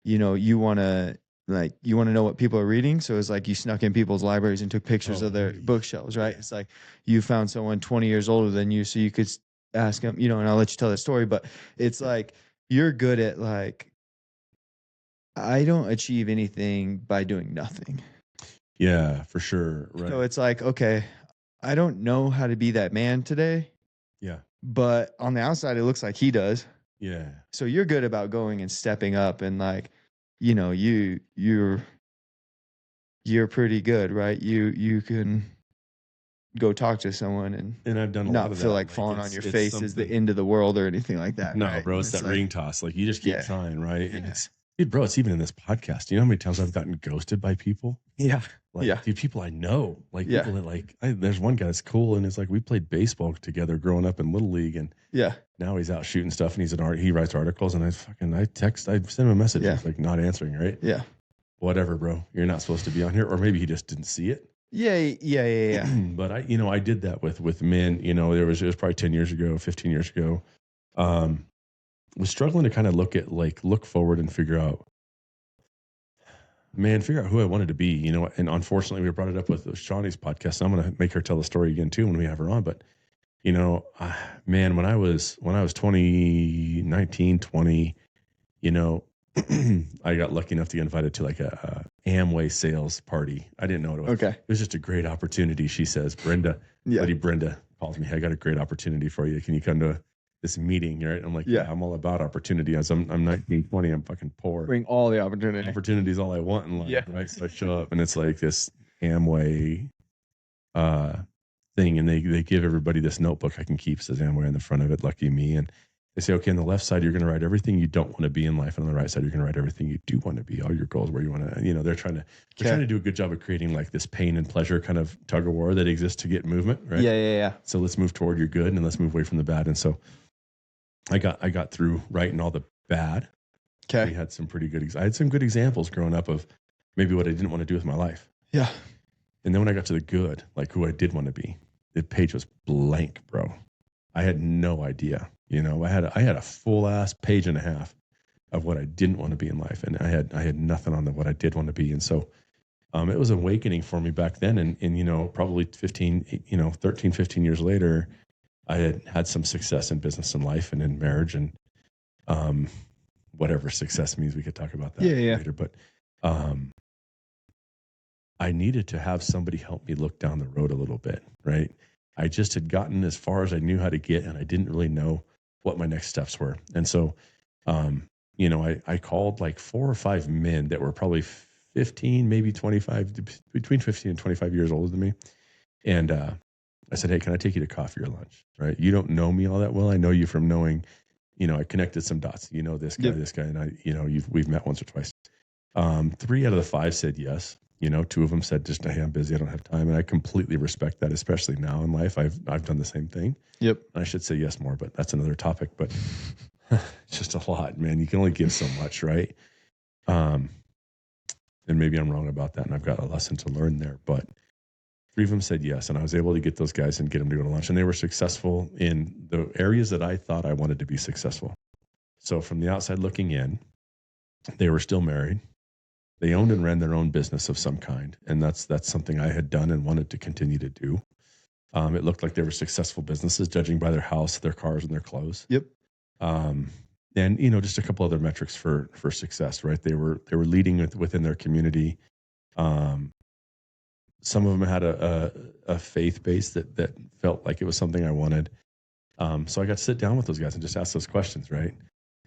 you know, you want to know what people are reading. So it's like you snuck in people's libraries and took pictures of their bookshelves, right? It's like you found someone 20 years older than you, so you could ask them, you know, and I'll let you tell the story, but it's like, you're good at like, I don't achieve anything by doing nothing. Yeah, for sure. Right. So it's like, okay, I don't know how to be that man today. Yeah. But on the outside, it looks like he does. Yeah. So you're good about going and stepping up and like, you know, you're pretty good, right? You can go talk to someone and I've done not feel like falling on your face is the end of the world or anything like that. No, right? bro, it's that ring toss. Like you just keep trying, right? And dude, bro, it's even in this podcast. You know how many times I've gotten ghosted by people? Yeah. Dude, people I know. Like people that like, there's one guy that's cool. And it's like, we played baseball together growing up in Little League. And now he's out shooting stuff and he writes articles. And I send him a message. He's like not answering, right? Yeah. whatever, bro, you're not supposed to be on here. Or maybe he just didn't see it. Yeah. But I did that with men. It was probably 10 years ago, 15 years ago. Was struggling to kind of look forward and figure out who I wanted to be, and unfortunately we brought it up with Shawnee's podcast. So I'm going to make her tell the story again too when we have her on. But, man, when I was 19, 20, I got lucky enough to get invited to like a Amway sales party. I didn't know what it was. Okay. It was just a great opportunity. She says, buddy Brenda calls me. Hey, I got a great opportunity for you. Can you come to this meeting? Right. I'm like, yeah, I'm all about opportunity. As I'm 19, 20, I'm fucking poor. Bring all the opportunity. Opportunity is all I want in life. Right. So I show up and it's like this Amway thing. And they give everybody this notebook I can keep, says Amway on the front of it. Lucky me. And they say, okay, on the left side, you're going to write everything you don't want to be in life. And on the right side, you're going to write everything you do want to be, all your goals, where you want to, they're trying to do a good job of creating like this pain and pleasure kind of tug of war that exists to get movement. Right. Yeah. So let's move toward your good and let's move away from the bad. And so I got through writing all the bad. Okay. We had some pretty good, I had some good examples growing up of maybe what I didn't want to do with my life. Yeah. And then when I got to the good, like who I did want to be, the page was blank, bro. I had no idea. I had a full ass page and a half of what I didn't want to be in life. And I had nothing on what I did want to be. And so it was an awakening for me back then. And probably 13, 15 years later, I had some success in business and life and in marriage and whatever success means. We could talk about that later. But I needed to have somebody help me look down the road a little bit, right? I just had gotten as far as I knew how to get, and I didn't really know what my next steps were. And so, I called like 4 or 5 men that were probably 15, maybe 25, between 15 and 25 years older than me. And I said, hey, can I take you to coffee or lunch? Right? You don't know me all that well. I know you from knowing, I connected some dots. This guy, this guy, and we've met once or twice. 3 out of the 5 said yes. 2 of them said just, hey, I'm busy, I don't have time. And I completely respect that, especially now in life. I've done the same thing. Yep. I should say yes more, but that's another topic. But it's just a lot, man. You can only give so much, right? And maybe I'm wrong about that, and I've got a lesson to learn there. But 3 of them said yes, and I was able to get those guys and get them to go to lunch. And they were successful in the areas that I thought I wanted to be successful. So from the outside looking in, they were still married. They owned and ran their own business of some kind. And that's something I had done and wanted to continue to do. It looked like they were successful businesses, judging by their house, their cars, and their clothes. Yep. And just a couple other metrics for success, right? They were leading within their community. Some of them had a faith base that felt like it was something I wanted. So I got to sit down with those guys and just ask those questions, right?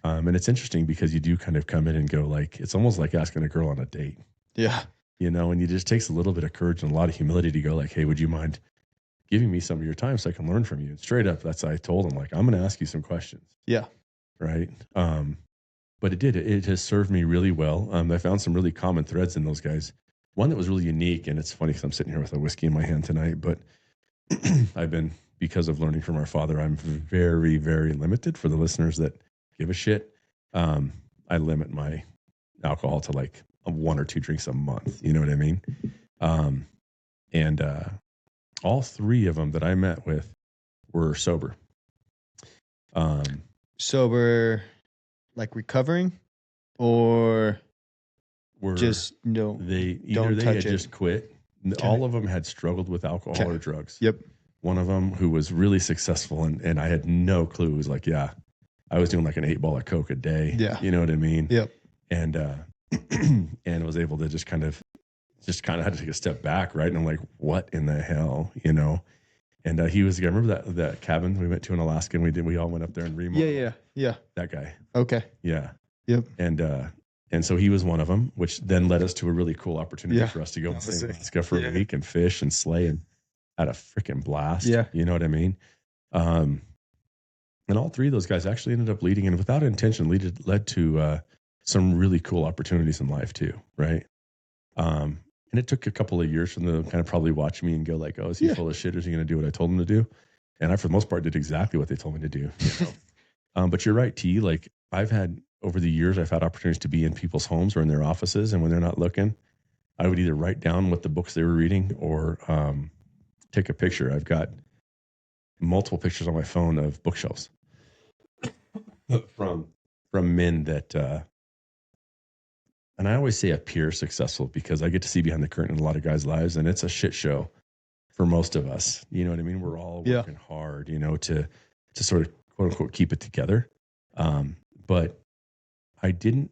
And it's interesting because you do kind of come in and go like, it's almost like asking a girl on a date. Yeah. And it just takes a little bit of courage and a lot of humility to go like, hey, would you mind giving me some of your time so I can learn from you? And straight up, I told them, like, I'm going to ask you some questions. Yeah. Right. But it has served me really well. I found some really common threads in those guys. One that was really unique, and it's funny because I'm sitting here with a whiskey in my hand tonight, but because of learning from our father, I'm very, very limited. For the listeners that give a shit, I limit my alcohol to like 1 or 2 drinks a month. You know what I mean? And all 3 of them that I met with were sober. Sober, like recovering, or were just they had just quit. Okay. All of them had struggled with alcohol or drugs. Yep. One of them who was really successful, and I had no clue, was like, yeah, I was doing like an 8-ball of Coke a day. Yeah. You know what I mean? Yep. And and was able to just kind of had to take a step back, right? And I'm like, what in the hell, And he was, I remember that cabin we went to in Alaska, and we all went up there and remodeled. Yeah. That guy. Okay. Yeah. Yep. And so he was one of them, which then led us to a really cool opportunity for us to go and stay in Alaska for a week and fish and slay, and had a freaking blast. Yeah. You know what I mean? And all 3 of those guys actually ended up leading, and without intention, led to some really cool opportunities in life too, right? And it took a couple of years for them to kind of probably watch me and go like, oh, is he full of shit? Is he going to do what I told him to do? And I, for the most part, did exactly what they told me to do. But you're right, T. Like, I've had over the years, I've had opportunities to be in people's homes or in their offices. And when they're not looking, I would either write down what the books they were reading or take a picture. I've got multiple pictures on my phone of bookshelves from men that, and I always say appear successful because I get to see behind the curtain in a lot of guys' lives, and it's a shit show for most of us. You know what I mean? We're all working hard, to sort of quote unquote keep it together. But I didn't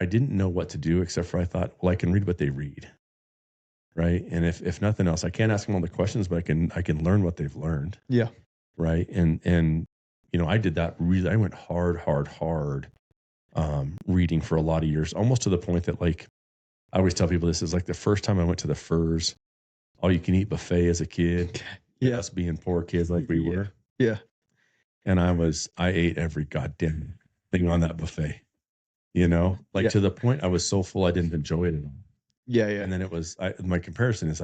know what to do except for I thought, well, I can read what they read. Right. And if nothing else, I can't ask them all the questions, but I can learn what they've learned. Yeah. Right. And I did that really. I went hard, reading for a lot of years, almost to the point that, like, I always tell people this is like the first time I went to the Furs all you can eat buffet as a kid. Yeah. Us being poor kids like we were. Yeah. And I ate every goddamn thing on that buffet, to the point I was so full I didn't enjoy it at all. Yeah, yeah. And then my comparison is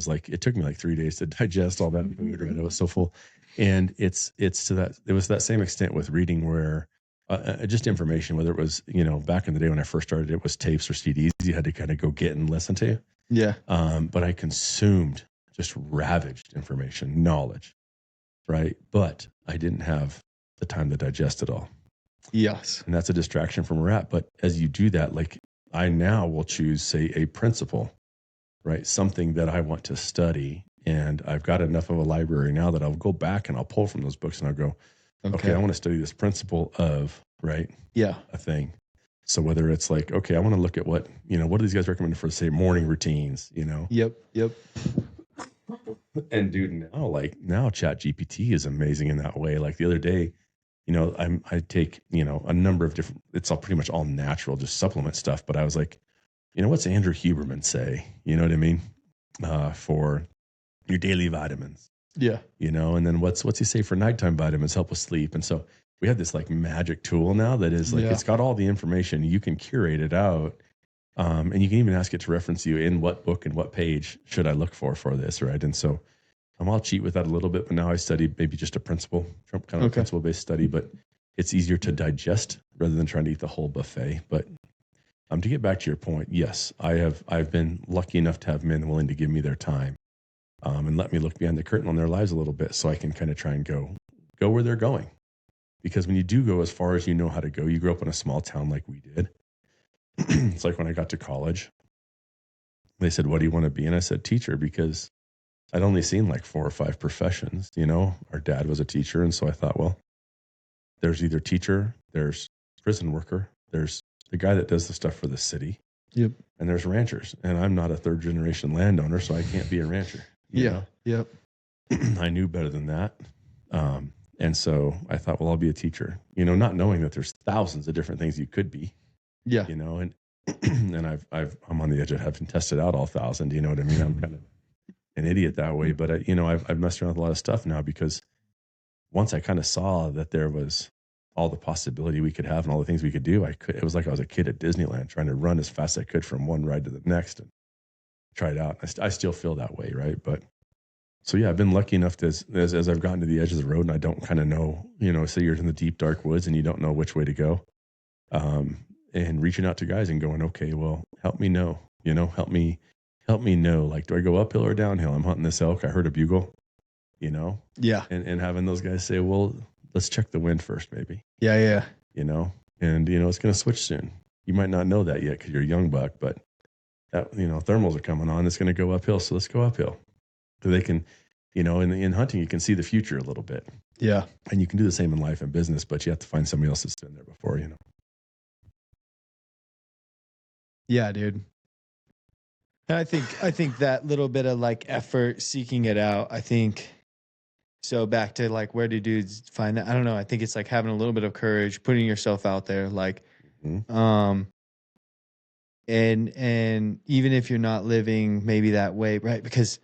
like, it took me like 3 days to digest all that food, right? I was so full. And it was to that same extent with reading where just information, whether it was, back in the day when I first started, it was tapes or CDs you had to kind of go get and listen to. Yeah. But I consumed just ravaged information, knowledge, right? But I didn't have the time to digest it all. Yes. And that's a distraction from where we're at. But as you do that, like, I now will choose, say, a principle, right? Something that I want to study. And I've got enough of a library now that I'll go back and I'll pull from those books and I'll go, okay, I want to study this principle of, right? Yeah. A thing. So whether it's like, okay, I want to look at what do these guys recommend for, say, morning routines, Yep. And dude, now Chat GPT is amazing in that way. Like the other day, I take, a number of different, it's all pretty much all natural, just supplement stuff. But I was like, what's Andrew Huberman say? You know what I mean? For your daily vitamins. Yeah. And then what's he say for nighttime vitamins help with sleep? And so we have this like magic tool now that is like, it's got all the information. You can curate it out. And you can even ask it to reference you in what book and what page should I look for this, right? And so I'll cheat with that a little bit, but now I study maybe just a principle, kind of a principle-based study, but it's easier to digest rather than trying to eat the whole buffet. But to get back to your point, yes, I've been lucky enough to have men willing to give me their time and let me look behind the curtain on their lives a little bit so I can kind of try and go where they're going. Because when you do go as far as you know how to go, you grew up in a small town like we did. It's like when I got to college, they said, what do you want to be? And I said, teacher, because I'd only seen like 4 or 5 professions. Our dad was a teacher. And so I thought, well, there's either teacher, there's prison worker, there's the guy that does the stuff for the city. Yep. And there's ranchers. And I'm not a 3rd generation landowner, so I can't be a rancher. Yeah. Yep. I knew better than that. And so I thought, well, I'll be a teacher, not knowing that there's thousands of different things you could be. Yeah. And I'm on the edge of having tested out all 1,000. You know what I mean? I'm kind of an idiot that way, but I've messed around with a lot of stuff now because once I kind of saw that there was all the possibility we could have and all the things we could do, it was like I was a kid at Disneyland trying to run as fast as I could from one ride to the next and try it out. I still feel that way, right? But so yeah, I've been lucky enough to, as I've gotten to the edge of the road and I don't kind of know, say you're in the deep dark woods and you don't know which way to go. And reaching out to guys and going, okay, well, help me know, help me know, like, do I go uphill or downhill? I'm hunting this elk. I heard a bugle, Yeah. and having those guys say, well, let's check the wind first, maybe. Yeah. And, it's going to switch soon. You might not know that yet because you're a young buck, but that, thermals are coming on. It's going to go uphill. So let's go uphill. So they can, in hunting, you can see the future a little bit. Yeah. And you can do the same in life and business, but you have to find somebody else that's been there before, Yeah, dude. And I think that little bit of like effort seeking it out, I think, so back to like, where do dudes find that? I don't know. I think it's like having a little bit of courage, putting yourself out there, like, and even if you're not living maybe that way, right? Because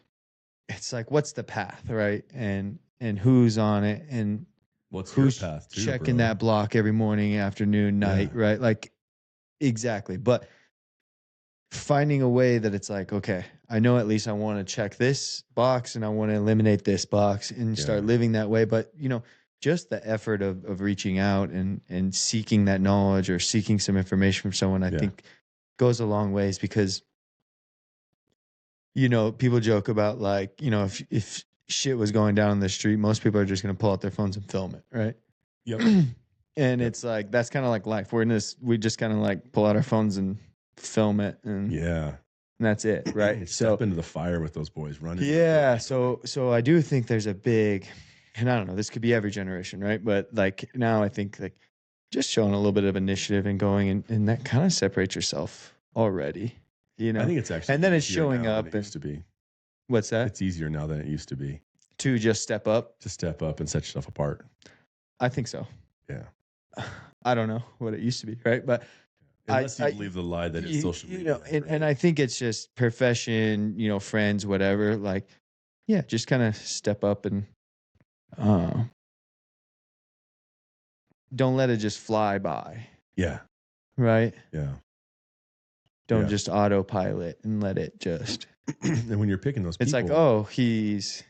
it's like, what's the path, right? And who's on it, and who's your path too, checking bro? that block every morning, afternoon, night, right? Like, exactly. But finding a way that it's like, okay, I know at least I want to check this box and I want to eliminate this box and start living that way. But, just the effort of reaching out and seeking that knowledge or seeking some information from someone, I think goes a long ways, because, you know, people joke about like, you know, if shit was going down in the street, most people are just going to pull out their phones and film it. Right. Yep. And it's like, that's kind of like life. We're in this, we just kind of like pull out our phones and film it. And that's it. Right. Step into the fire with those boys running. Yeah. So I do think there's a big, and I don't know, this could be every generation, right? But like now I think like just showing a little bit of initiative and going, and that kind of separates yourself already, you know? I think it's actually, and then it's showing up. It used to be. What's that? It's easier now than it used to be. To just step up? To step up and set yourself apart. I think so. Yeah. I don't know what it used to be, right? But unless you believe the lie that it's social media. You know, and I think it's just profession, you know, friends, whatever. Like, yeah, just kind of step up and don't let it just fly by. Yeah. Right? Yeah. Don't just autopilot and let it just. And when you're picking those people. It's like, oh, he's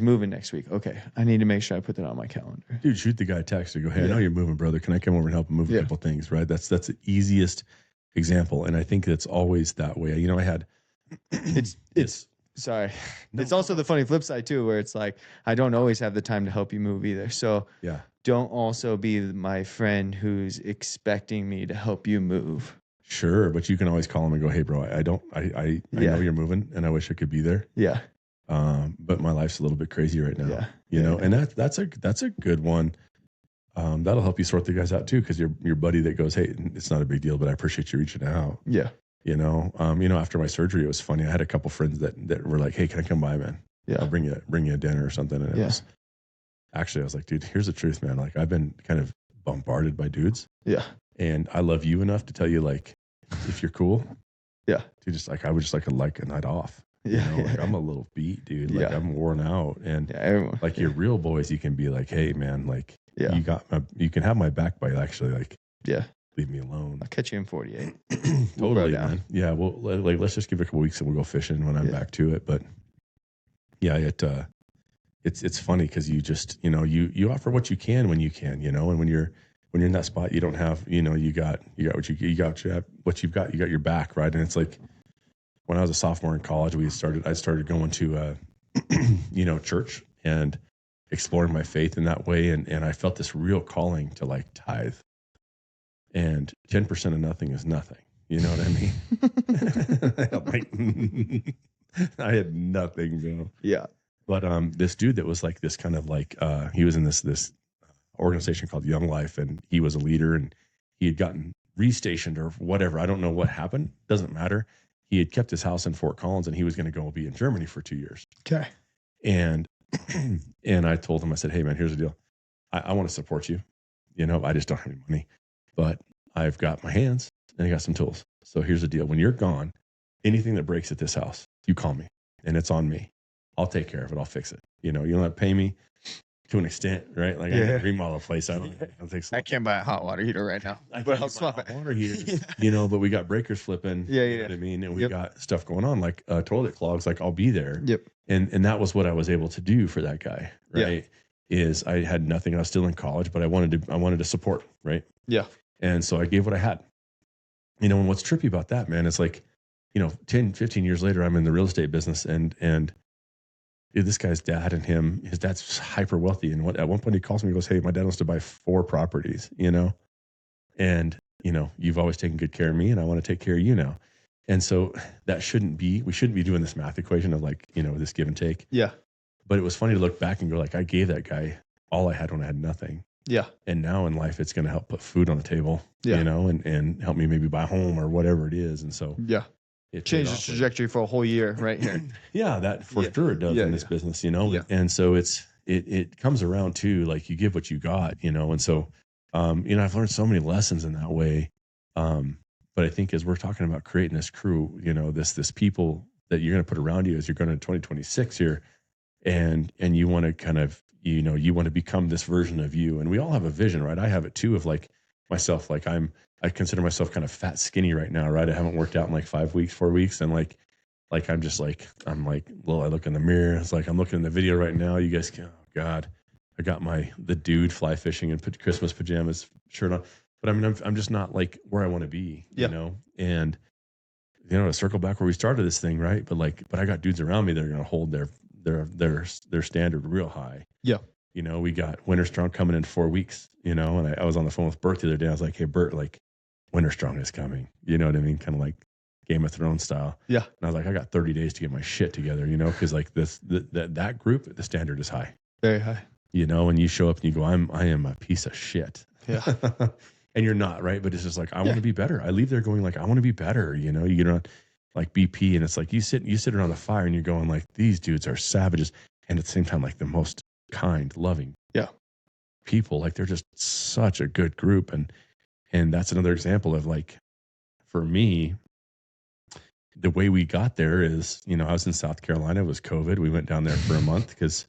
moving next week. Okay, I need to make sure I put that on my calendar. Dude, shoot the guy a text and go, hey, I know you're moving, brother. Can I come over and help him move a couple things, right? That's the easiest example. And I think it's always that way. You know, I had... It's sorry. No. It's also the funny flip side too, where it's like, I don't always have the time to help you move either. So don't also be my friend who's expecting me to help you move. Sure, but you can always call him and go, hey, bro, I know you're moving and I wish I could be there. Yeah. But my life's a little bit crazy right now. Yeah. You know, and that's a good one. That'll help you sort the guys out too, because your buddy that goes, hey, it's not a big deal, but I appreciate you reaching out. Yeah. You know, after my surgery, it was funny. I had a couple friends that were like, hey, can I come by, man? Yeah. I'll bring you a dinner or something. And it was actually, I was like, dude, here's the truth, man. Like, I've been kind of bombarded by dudes. Yeah. And I love you enough to tell you, like, if you're cool. Yeah. Dude, just like, I would just like a night off. Yeah. You know, like, I'm a little beat, dude. Like, I'm worn out. And everyone, like your real boys, you can be like, hey, man, like, you can have my back by actually like, leave me alone. I'll catch you in 48. Totally, man. Yeah. Well, like, let's just give it a couple weeks and we'll go fishing when I'm back to it. But yeah, it's funny because you just, you know, you offer what you can when you can, you know, and when you're in that spot, you don't have, you know, you got what you've got, you got your back, right? And it's like, when I was a sophomore in college, I started going to, you know, church and exploring my faith in that way. And I felt this real calling to like tithe, and 10% of nothing is nothing. You know what I mean? I had nothing, bro. Yeah. But this dude that was like this kind of like, he was in this organization called Young Life, and he was a leader, and he had gotten restationed or whatever. I don't know what happened. Doesn't matter. He had kept his house in Fort Collins, and he was going to go be in Germany for 2 years. Okay. And I told him, I said, hey, man, here's the deal. I want to support you. You know, I just don't have any money, but I've got my hands and I got some tools. So here's the deal. When you're gone, anything that breaks at this house, you call me, and it's on me. I'll take care of it. I'll fix it. You know, you don't have to pay me to an extent, right? Like I can remodel a place. I can't buy a hot water heater right now, but I'll swap it. Water heater, you know, but we got breakers flipping. You know what I mean? And we got stuff going on, like toilet clogs. Like, I'll be there. Yep. And that was what I was able to do for that guy, right? Is I had nothing. I was still in college, but I wanted to support, right? Yeah. And so I gave what I had. You know, and what's trippy about that, man, is like, you know, 10, 15 years later, I'm in the real estate business, and this guy's dad and his dad's hyper wealthy. And at one point he calls me and goes, hey, my dad wants to buy 4 properties, you know, and, you know, you've always taken good care of me and I want to take care of you now. And so we shouldn't be doing this math equation of like, you know, this give and take. Yeah. But it was funny to look back and go like, I gave that guy all I had when I had nothing. Yeah. And now in life, it's going to help put food on the table, you know, and help me maybe buy a home or whatever it is. And so it changed the trajectory for a whole year right here. That for sure it does in this business, you know? And so it comes around too, like you give what you got, you know? And so, you know, I've learned so many lessons in that way. But I think as we're talking about creating this crew, you know, this people that you're going to put around you as you're going to 2026 here, and you want to kind of, you know, you want to become this version of you. And we all have a vision, right? I have it too, of like myself, like I consider myself kind of fat, skinny right now, right? I haven't worked out in like 4 weeks. And like I'm like, well, I look in the mirror. It's like, I'm looking in the video right now. You guys can, oh God, I got the dude fly fishing and put Christmas pajamas shirt on. But I mean, I'm just not like where I want to be, you know? And, to circle back where we started this thing, right? But I got dudes around me that are going to hold their standard real high. Yeah. We got Winter Strong coming in 4 weeks, and I was on the phone with Bert the other day. I was like, hey, Bert, like Winter Strong is coming. You know what I mean? Kind of like Game of Thrones style. Yeah. And I was like, I got 30 days to get my shit together, because like that group, the standard is high. Very high. And you show up and you go, I am a piece of shit. Yeah. And you're not, right? But it's just like, I want to be better. I leave there going like, I want to be better. You get on like BP and it's like you sit around the fire and you're going like, these dudes are savages. And at the same time, like the most kind, loving people. Like they're just such a good group. And that's another example of like, for me, the way we got there is, I was in South Carolina. It was COVID. We went down there for a month because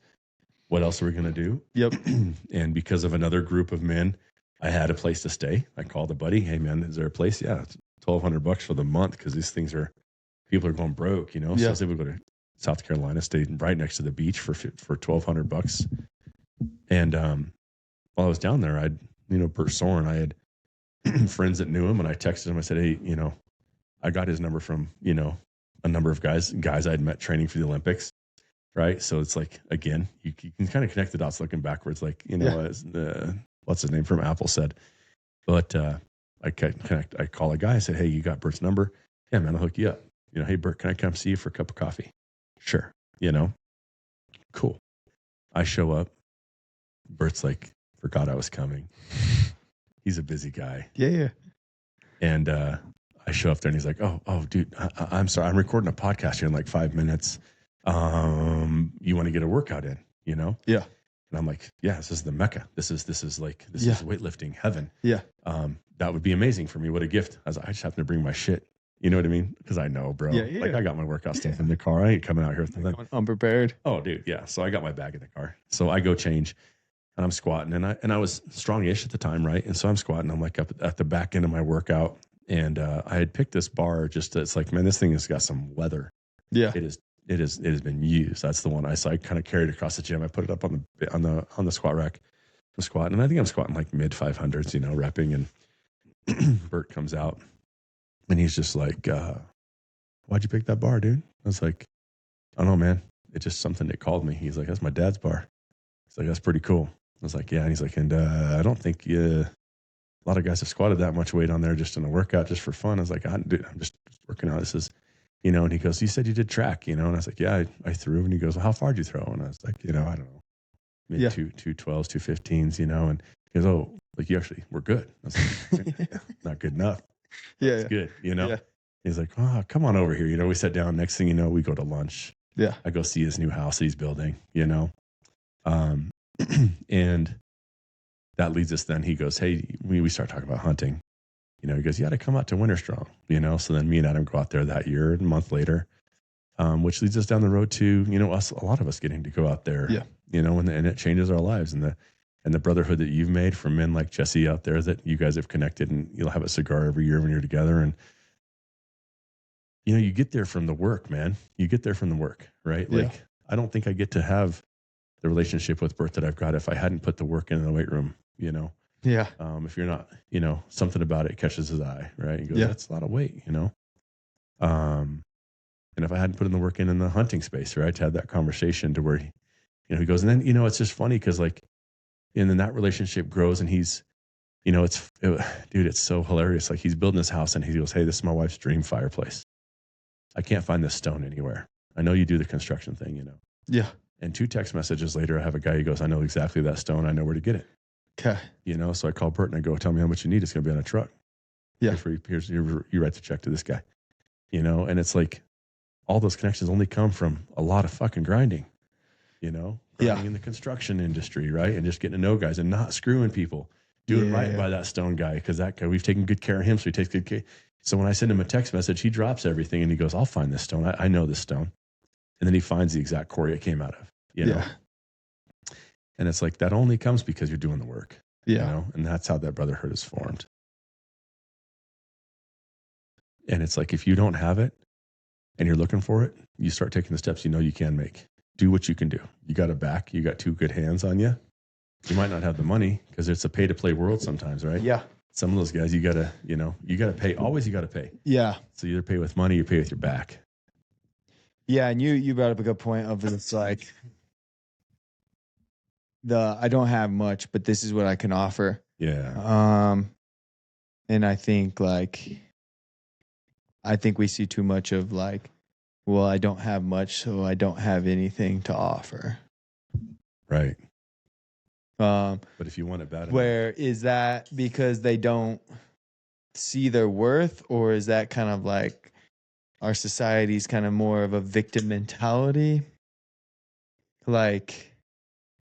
what else are we going to do? Yep. And because of another group of men, I had a place to stay. I called a buddy. Hey man, is there a place? Yeah. It's $1,200 for the month. Cause these things people are going broke, So I was able to go to South Carolina, stayed right next to the beach for $1,200. And, while I was down there, Bert Soren, I had friends that knew him and I texted him. I said, hey, I got his number from, a number of guys I'd met training for the Olympics. Right. So it's like, again, you can kind of connect the dots looking backwards, like, as what's his name from Apple said. But I call a guy. I said, hey, you got Bert's number? Yeah, man, I'll hook you up. Hey, Bert, can I come see you for a cup of coffee? Sure. Cool. I show up. Bert's like, forgot I was coming. He's a busy guy. Yeah. And I show up there and he's like, oh, dude, I'm sorry. I'm recording a podcast here in like 5 minutes. You want to get a workout in, Yeah. And I'm like, yeah, this is the Mecca. This is weightlifting heaven. Yeah. That would be amazing for me. What a gift. I just happen to bring my shit. You know what I mean? Because I know, bro. Yeah. Like I got my workout stuff in the car. I ain't coming out here with nothing. Unprepared. Oh, dude. Yeah. So I got my bag in the car. So I go change and I'm squatting and I was strong-ish at the time. Right. And so I'm squatting. I'm like up at the back end of my workout. And I had picked this bar it's like, man, this thing has got some leather. Yeah. It has been used. That's the one I kind of carried across the gym. I put it up on the squat rack. I'm squatting, and I think I'm squatting like mid 500s, repping. And Bert comes out, and he's just like, "Why'd you pick that bar, dude?" I was like, "I don't know, man. It's just something that called me." He's like, "That's my dad's bar." He's like, "That's pretty cool." I was like, "Yeah." And he's like, "And I don't think a lot of guys have squatted that much weight on there just in a workout, just for fun." I was like, I'm just working out. This is." And he goes, "You said you did track, And I was like, "Yeah, I threw." And he goes, "Well, how far did you throw?" And I was like, I don't know, mid 212s, 215s, And he goes, "Oh, like you actually were good." I was like, "Not good enough." Yeah. It's good, Yeah. He's like, "Oh, come on over here." We sat down. Next thing you know, we go to lunch. Yeah. I go see his new house that he's building, And that leads us then. He goes, "Hey," we start talking about hunting. He goes, "You got to come out to Winter Strong," So then me and Adam go out there that year, and a month later, which leads us down the road to, a lot of us getting to go out there, Yeah. And it changes our lives and the brotherhood that you've made from men like Jesse out there that you guys have connected, and you'll have a cigar every year when you're together. And, you get there from the work, man. You get there from the work, right? Yeah. Like, I don't think I get to have the relationship with Bert that I've got if I hadn't put the work in the weight room, Yeah. If you're not, something about it catches his eye, right? You go, Yeah. that's a lot of weight, And if I hadn't put in the work in the hunting space, right, to have that conversation to where, he goes, and then, it's just funny because like, and then that relationship grows and he's, dude, it's so hilarious. Like he's building this house and he goes, "Hey, this is my wife's dream fireplace. I can't find this stone anywhere. I know you do the construction thing, Yeah. And 2 text messages later, I have a guy who goes, "I know exactly that stone. I know where to get it." Okay. So I call Bert and I go, "Tell me how much you need. It's going to be on a truck." Yeah. Here's you write the check to this guy, And it's like all those connections only come from a lot of fucking grinding, grinding in the construction industry, right? And just getting to know guys and not screwing people, doing right by that stone guy. Because that guy, we've taken good care of him. So he takes good care. So when I send him a text message, he drops everything and he goes, "I'll find this stone. I know this stone." And then he finds the exact quarry it came out of, Yeah. And it's like, that only comes because you're doing the work, Yeah. And that's how that brotherhood is formed. And it's like, if you don't have it and you're looking for it, you start taking the steps you can make. Do what you can do. You got a back. You got 2 good hands on you. You might not have the money because it's a pay to play world sometimes, right? Yeah. Some of those guys, you gotta pay. Always you gotta pay. Yeah. So you either pay with money, or you pay with your back. Yeah, and you brought up a good point of it's like I don't have much, but this is what I can offer. Yeah. And I think we see too much of like, well, I don't have much, so I don't have anything to offer. Right. But if you want it bad enough, where is that because they don't see their worth, or is that kind of like our society's kind of more of a victim mentality? Like,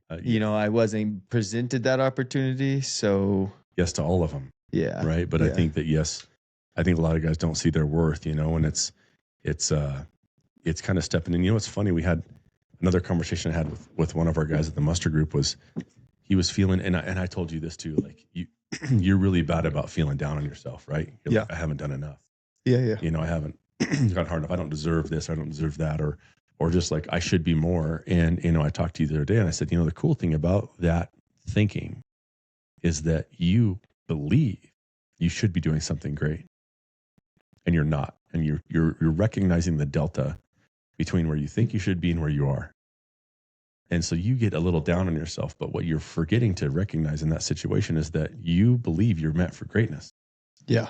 I wasn't presented that opportunity, so yes to all of them. Yeah. Right. But yeah. I think a lot of guys don't see their worth, and it's kind of stepping in. It's funny. We had another conversation I had with one of our guys at the muster group was he was feeling, and I told you this too, like you're really bad about feeling down on yourself, right? You're like, I haven't done enough. Yeah. I haven't got hard enough. I don't deserve this. I don't deserve that. Or just like I should be more. And, I talked to you the other day and I said, the cool thing about that thinking is that you believe you should be doing something great and you're not. And you're recognizing the delta between where you think you should be and where you are. And so you get a little down on yourself, but what you're forgetting to recognize in that situation is that you believe you're meant for greatness. Yeah.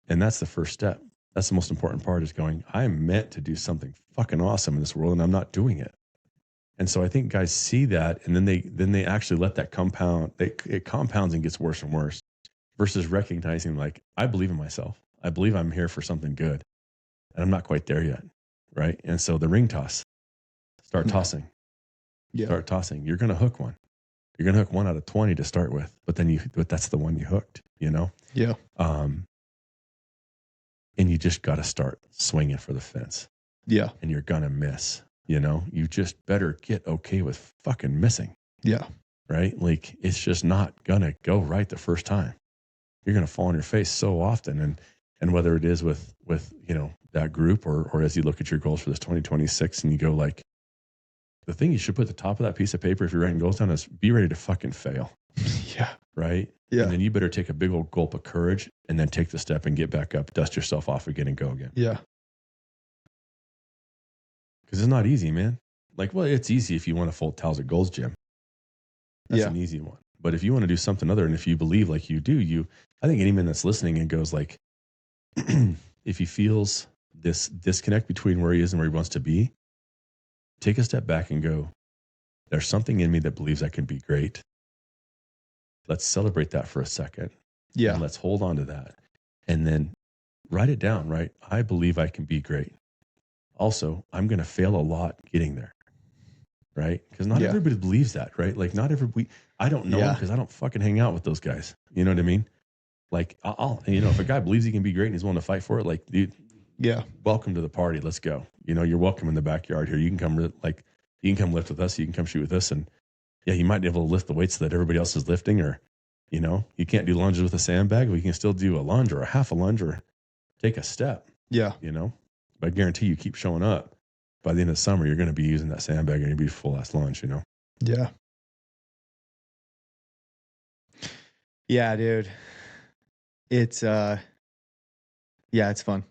And that's the first step. That's the most important part, is going, I'm meant to do something fucking awesome in this world and I'm not doing it. And so I think guys see that, and then they actually let that compound. It compounds and gets worse and worse, versus recognizing like, I believe in myself. I believe I'm here for something good and I'm not quite there yet. Right. And so the ring toss, start tossing. Yeah. Start tossing. You're going to hook one. You're going to hook 1 out of 20 to start with, but that's the one you hooked, Yeah. And you just got to start swinging for the fence. Yeah. And you're going to miss, you just better get okay with fucking missing. Yeah. Right. Like it's just not going to go right the first time. You're going to fall on your face so often. And whether it is with, that group or as you look at your goals for this 2026 and you go like, the thing you should put at the top of that piece of paper if you're writing goals down is be ready to fucking fail. Yeah. Right? Yeah. And then you better take a big old gulp of courage and then take the step and get back up, dust yourself off again and go again. Yeah. Because it's not easy, man. Like, well, it's easy if you want to fold towels at Gold's Gym. That's an easy one. But if you want to do something other, and if you believe like you do, I think any man that's listening and goes like, if he feels this disconnect between where he is and where he wants to be, take a step back and go, there's something in me that believes I can be great. Let's celebrate that for a second. Yeah. And let's hold on to that. And then write it down, right? I believe I can be great. Also, I'm going to fail a lot getting there. Right? Because not everybody believes that, right? Like I don't know because I don't fucking hang out with those guys. You know what I mean? Like if a guy believes he can be great and he's willing to fight for it, like, dude, welcome to the party. Let's go. You're welcome in the backyard here. You can come lift with us. You can come shoot with us. And you might be able to lift the weights that everybody else is lifting, or, you can't do lunges with a sandbag, but you can still do a lunge or a half a lunge or take a step. Yeah. But I guarantee you keep showing up. By the end of the summer, you're going to be using that sandbag and you'll be full ass lunge, Yeah. Yeah, dude. It's it's fun.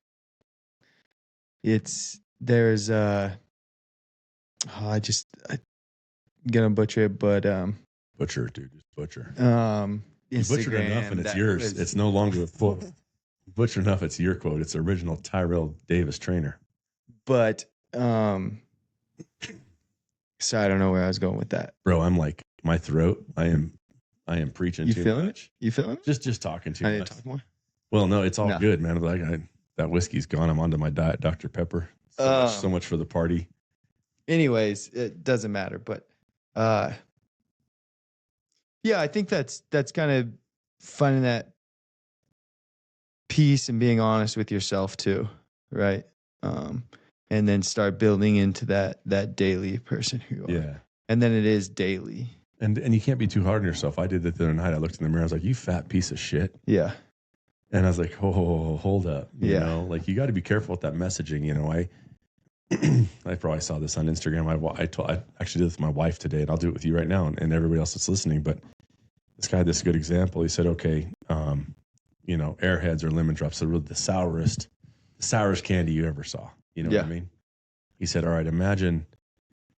There's I'm gonna butcher it, but butcher, dude, just butcher. You butchered enough and it's yours. It's no longer a quote. Butcher enough, it's your quote. It's original Tyrel Davis trainer. But so I don't know where I was going with that. Bro, I'm like, my throat, I am preaching too much. You feeling it? Just talking too I much. need to talk more. Well, no, it's all good, man. Like that whiskey's gone. I'm onto my diet, Dr. Pepper. So much for the party. Anyways, it doesn't matter. But I think that's kind of finding that peace and being honest with yourself too, right? And then start building into that daily person who you are. Yeah. And then it is daily. And you can't be too hard on yourself. I did that the other night. I looked in the mirror. I was like, you fat piece of shit. Yeah. And I was like, oh, hold up. You know, like you got to be careful with that messaging. I probably saw this on Instagram. I actually did this with my wife today, and I'll do it with you right now and everybody else that's listening. But this guy had this good example. He said, okay, Airheads or lemon drops are really the sourest candy you ever saw. You know what I mean? He said, all right, imagine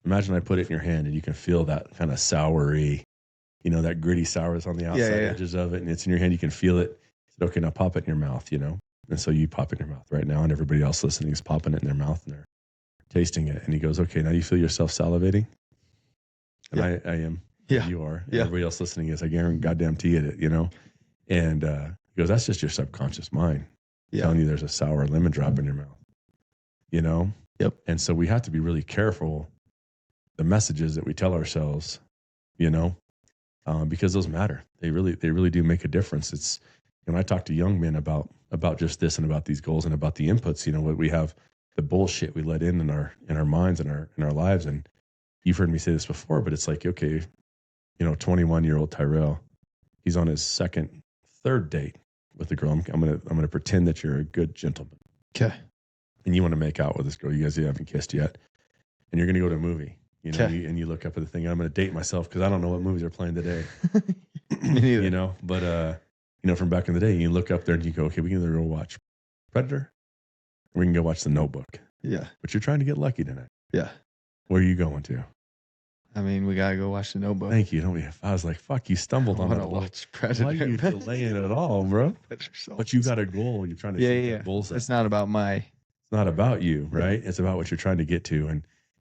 I put it in your hand and you can feel that kind of soury, that gritty sourness on the outside edges of it, and it's in your hand, you can feel it. He said, okay, now pop it in your mouth, And so you pop it in your mouth right now, and everybody else listening is popping it in their mouth and they're tasting it. And he goes, okay, now you feel yourself salivating? And I am. Yeah. You are. And everybody else listening is, I guarantee it, And he goes, that's just your subconscious mind telling you there's a sour lemon drop in your mouth, Yep. And so we have to be really careful the messages that we tell ourselves, because those matter. They really do make a difference. It's, I talk to young men about just this and about these goals and about the inputs, what we have, the bullshit we let in our minds and in our lives. And you've heard me say this before, but it's like, okay, 21-year-old Tyrel, he's on his third date with a girl. I'm gonna pretend that you're a good gentleman. Okay. And you want to make out with this girl. You guys haven't kissed yet, and you're gonna go to a movie. And you look up at the thing. I'm gonna date myself because I don't know what movies are playing today. Me neither. But from back in the day, you look up there and you go, okay, we can either go watch Predator, or we can go watch The Notebook. Yeah. But you're trying to get lucky tonight. Yeah. Where are you going to? I mean, we gotta go watch The Notebook. Thank you. I was like, fuck, you stumbled on it. I want to watch Predator. Why are you delaying it all, bro? But you got a goal. You're trying to shoot that bullseye. It's not about It's not about you, right? It's about what you're trying to get to.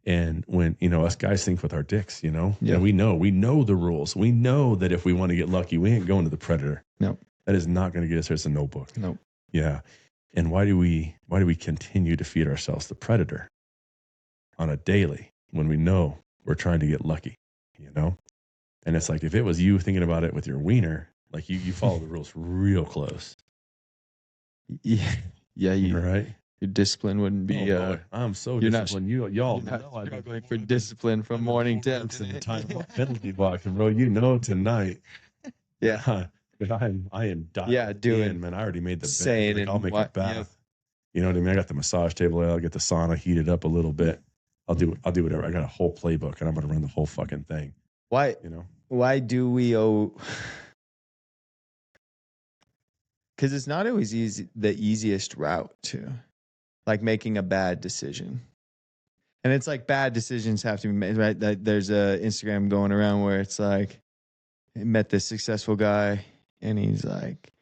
And when, us guys think with our dicks, and we know the rules. We know that if we want to get lucky, we ain't going to the Predator. No. That is not going to get us there. It's a Notebook. No. Yeah. And why do we continue to feed ourselves the Predator on a daily when we know we're trying to get lucky, And it's like, if it was you thinking about it with your wiener, like you follow the rules real close. Yeah. Yeah. Right. Your discipline wouldn't be. I'm so disciplined. Y'all know I'm going for discipline from morning till the time penalty box, bro. Tonight. Yeah. I am dying. Yeah, doing. Man, I already made the bed. Like, I'll make a bath. You know what I mean? I got the massage table. I'll get the sauna heated up a little bit. I'll do whatever. I got a whole playbook, and I'm going to run the whole fucking thing. Why? Why do we owe? Because it's not always the easiest route to, like, making a bad decision. And it's like bad decisions have to be made, right? There's a Instagram going around where it's like, I met this successful guy, and he's like,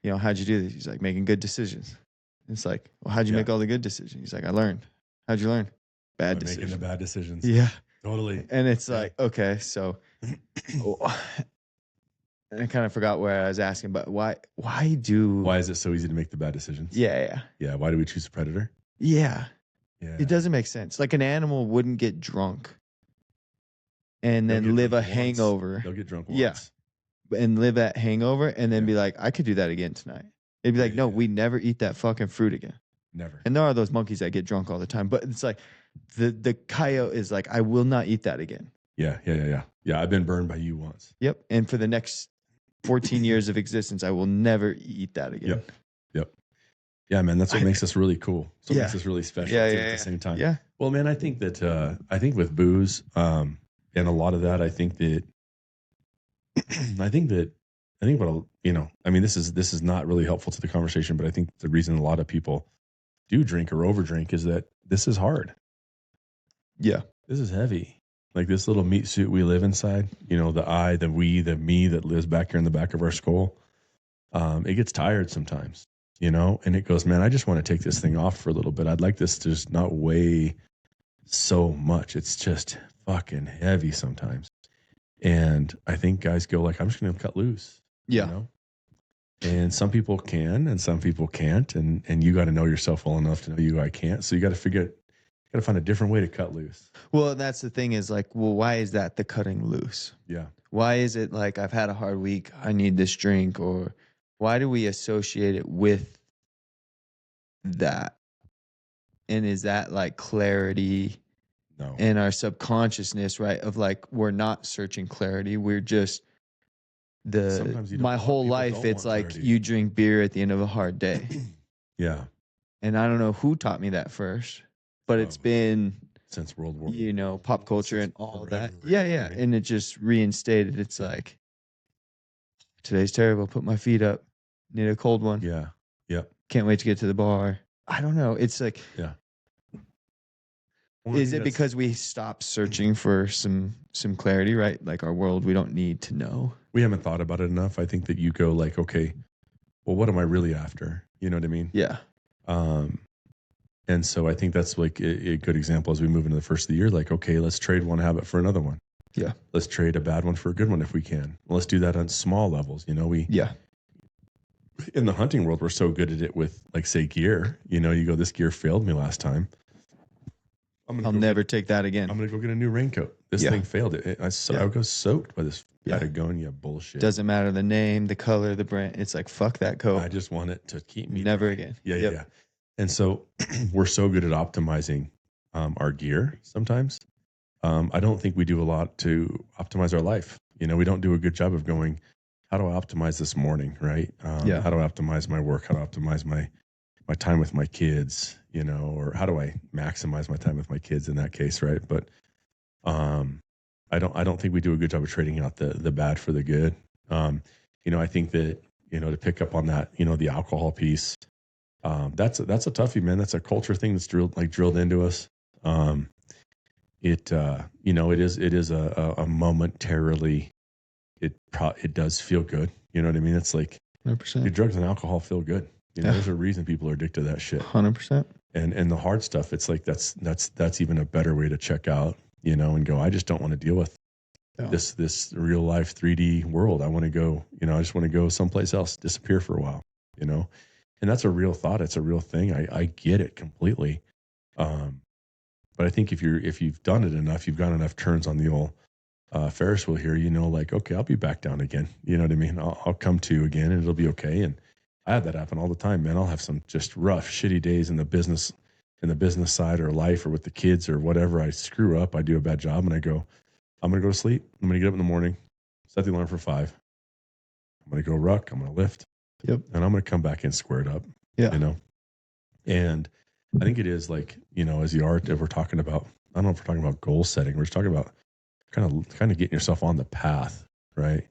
how'd you do this? He's like, making good decisions. It's like, well, how'd you make all the good decisions? He's like, I learned. How'd you learn? Bad decisions. Making the bad decisions. Yeah. Totally. And it's like, okay, so I kind of forgot where I was asking, but why is it so easy to make the bad decisions? Yeah. Yeah. Why do we choose a Predator? Yeah. Yeah. It doesn't make sense. Like, an animal wouldn't get drunk and then live a hangover. They'll get drunk once. Yeah. And live that hangover and then be like, I could do that again tonight. It'd be like, no, we never eat that fucking fruit again. Never. And there are those monkeys that get drunk all the time, but it's like the coyote is like, I will not eat that again. Yeah. Yeah, I've been burned by you once. Yep. And for the next 14 years of existence, I will never eat that again. Yep. Yeah, man, that's what makes us really cool. So it makes us really special at the same time. Yeah. Well, man, I think that with booze, and a lot of that, I think what this is not really helpful to the conversation, but I think the reason a lot of people do drink or overdrink is that this is hard. Yeah. This is heavy. Like this little meat suit we live inside, the I, the we, the me that lives back here in the back of our skull. It gets tired sometimes, and it goes, man, I just want to take this thing off for a little bit. I'd like this to just not weigh so much. It's just fucking heavy sometimes. And I think guys go like, I'm just going to cut loose. Yeah. And some people can, and some people can't. And you got to know yourself well enough to know I can't. So you got to find a different way to cut loose. Well, that's the thing is like, well, why is that the cutting loose? Yeah. Why is it like, I've had a hard week, I need this drink? Or why do we associate it with that? And is that like clarity? No. In our subconsciousness, right? Of like, we're not searching clarity. We're just my whole life, it's like clarity. You drink beer at the end of a hard day. Yeah. And I don't know who taught me that first. but it's been since World War, pop culture and all that. Yeah. And it just reinstated. It's like, today's terrible. Put my feet up. Need a cold one. Yeah. Yep. Can't wait to get to the bar. I don't know. It's like, Well, is it because we stopped searching for some clarity, right? Like our world, we don't need to know. We haven't thought about it enough. I think that you go like, okay, well, what am I really after? You know what I mean? Yeah. And so I think that's like a good example as we move into the first of the year. Like, okay, let's trade one habit for another one. Yeah. Let's trade a bad one for a good one if we can. Well, let's do that on small levels. In the hunting world, we're so good at it with, like, say, gear. You go, this gear failed me last time. I'll never take that again. I'm going to go get a new raincoat. This thing failed. I go soaked by this Patagonia bullshit. Doesn't matter the name, the color, the brand. It's like, fuck that coat. I just want it to keep me. Never again. Yeah. And so we're so good at optimizing our gear sometimes. I don't think we do a lot to optimize our life. We don't do a good job of going, how do I optimize this morning, right? How do I optimize my work? How do I optimize my time with my kids, or how do I maximize my time with my kids in that case, right? But I don't think we do a good job of trading out the bad for the good. I think that, to pick up on that, the alcohol piece, that's a toughie, man. That's a culture thing that's drilled into us. It is a momentarily, it does feel good. You know what I mean? It's like 100%. Your drugs and alcohol feel good. There's a reason people are addicted to that shit. 100%. And the hard stuff, it's like that's even a better way to check out, and go, I just don't want to deal with this real life 3D world. I want to go, I just want to go someplace else, disappear for a while, and that's a real thought. It's a real thing. I get it completely. But I think if you've done it enough, you've got enough turns on the old Ferris wheel here, like, okay, I'll be back down again. You know what I mean? I'll come to again and it'll be okay. And I have that happen all the time, man. I'll have some just rough, shitty days in the business side or life or with the kids or whatever. I screw up. I do a bad job and I go, I'm going to go to sleep. I'm going to get up in the morning, set the alarm for 5. I'm going to go ruck. I'm going to lift. Yep. And I'm going to come back in squared up. Yeah. And I think it is like, as the art that we're talking about, I don't know if we're talking about goal setting. We're just talking about kind of getting yourself on the path, right?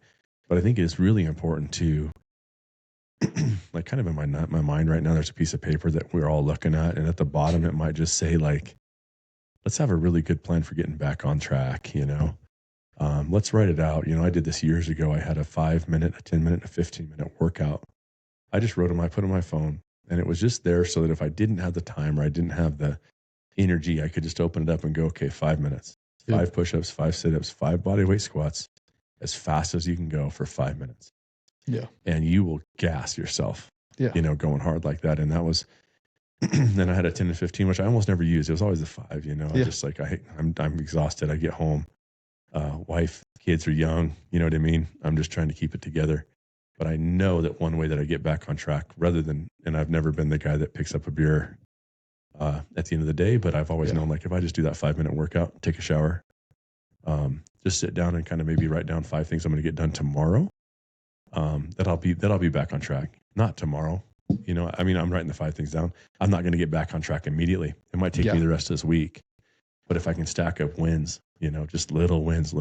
But I think it is really important to, like, kind of in my mind right now, there's a piece of paper that we're all looking at. And at the bottom, it might just say, like, let's have a really good plan for getting back on track, Let's write it out. I did this years ago. I had a 5-minute, a 10-minute, a 15-minute workout. I just wrote them. I put on my phone. And it was just there so that if I didn't have the time or I didn't have the energy, I could just open it up and go, okay, 5 minutes, 5 push-ups, 5 sit-ups, 5 bodyweight squats, as fast as you can go for 5 minutes. Yeah. And you will gas yourself, yeah, going hard like that. And that was, then I had a 10 and 15, which I almost never used. It was always the 5, I just like, I'm exhausted. I get home, wife, kids are young. You know what I mean? I'm just trying to keep it together. But I know that one way that I get back on track and I've never been the guy that picks up a beer at the end of the day, but I've always known, like, if I just do that 5-minute workout, take a shower, just sit down and kind of maybe write down 5 things I'm going to get done tomorrow, that I'll be back on track. Not tomorrow. I'm writing the 5 things down. I'm not going to get back on track immediately. It might take me the rest of this week. But if I can stack up wins, just little wins,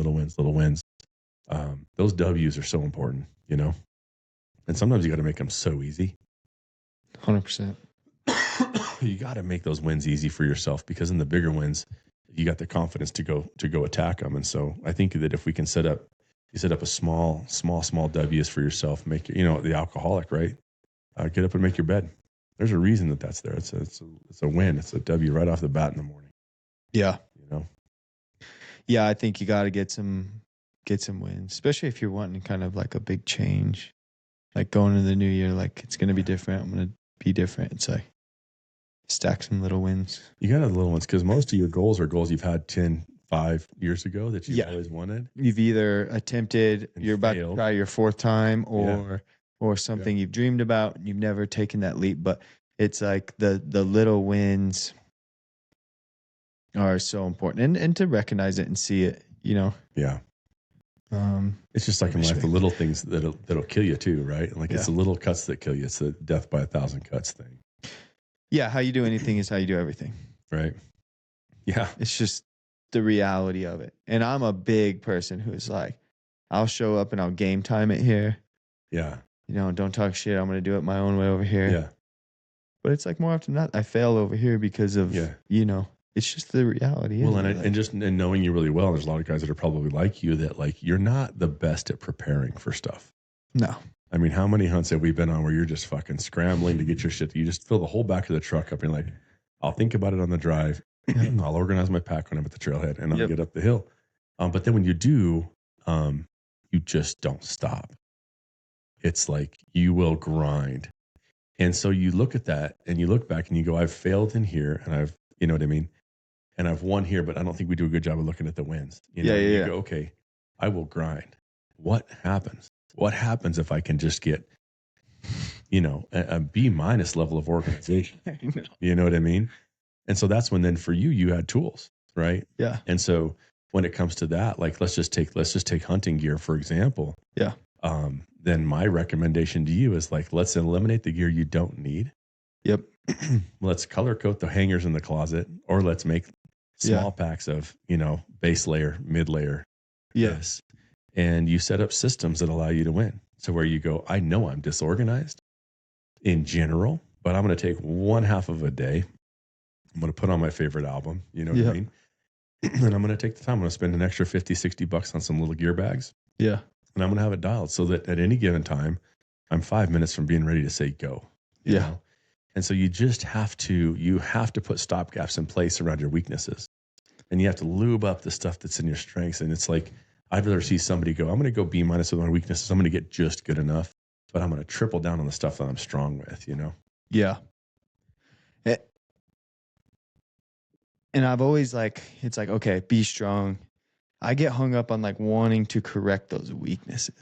those W's are so important, And sometimes you got to make them so easy. 100%. You got to make those wins easy for yourself, because in the bigger wins, you got the confidence to go attack them. And so I think that if we can set up a small W's for yourself, make the alcoholic, right? Get up and make your bed. There's a reason that's there. It's a win. It's a W right off the bat in the morning. Yeah. Yeah, I think you got to get some wins, especially if you're wanting kind of like a big change, like going into the new year, like it's going to be different. I'm going to be different. It's like stack some little wins. You got to have little ones, because most of your goals are goals you've had 5 years ago that you've always wanted. You've either attempted, you're about to try your 4th time, or something you've dreamed about and you've never taken that leap. But it's like the little wins are so important, and to recognize it and see it, Yeah. It's just like in life, the little things that'll kill you too, right? Like it's the little cuts that kill you. It's the death by 1,000 cuts thing. Yeah. How you do anything is how you do everything. Right. Yeah. It's just the reality of it. And I'm a big person who's like, I'll show up and I'll game time it here. Yeah. You know, don't talk shit. I'm going to do it my own way over here. Yeah. But it's like more often than not, I fail over here because of, you know, it's just the reality. Well, and knowing you really well, there's a lot of guys that are probably like you that like, you're not the best at preparing for stuff. No. I mean, how many hunts have we been on where you're just fucking scrambling to get your shit? You just fill the whole back of the truck up and you're like, I'll think about it on the drive. I'll organize my pack when I'm at the trailhead and I'll get up the hill. But then when you do, you just don't stop. It's like you will grind. And so you look at that and you look back and you go, I've failed in here and I've, you know what I mean? And I've won here, but I don't think we do a good job of looking at the wins. You know, you go, okay, I will grind. What happens? What happens if I can just get, you know, a B- level of organization? You know what I mean? And so that's when then for you, you had tools, right? Yeah. And so when it comes to that, like let's just take hunting gear, for example. Yeah. Then my recommendation to you is like, let's eliminate the gear you don't need. Yep. Let's color code the hangers in the closet, or let's make small packs of, you know, base layer, mid layer. Yes. And you set up systems that allow you to win. So where you go, I know I'm disorganized in general, but I'm going to take one half of a day. I'm going to put on my favorite album. You know what I mean? And I'm going to take the time. I'm going to spend an extra $50-$60 on some little gear bags. Yeah. And I'm going to have it dialed so that at any given time, I'm 5 minutes from being ready to say go. You know? And so you just have to put stopgaps in place around your weaknesses. And you have to lube up the stuff that's in your strengths. And it's like, I'd rather see somebody go, I'm going to go B- with my weaknesses. I'm going to get just good enough, but I'm going to triple down on the stuff that I'm strong with, you know? Yeah. And I've always like, it's like, okay, be strong. I get hung up on like wanting to correct those weaknesses.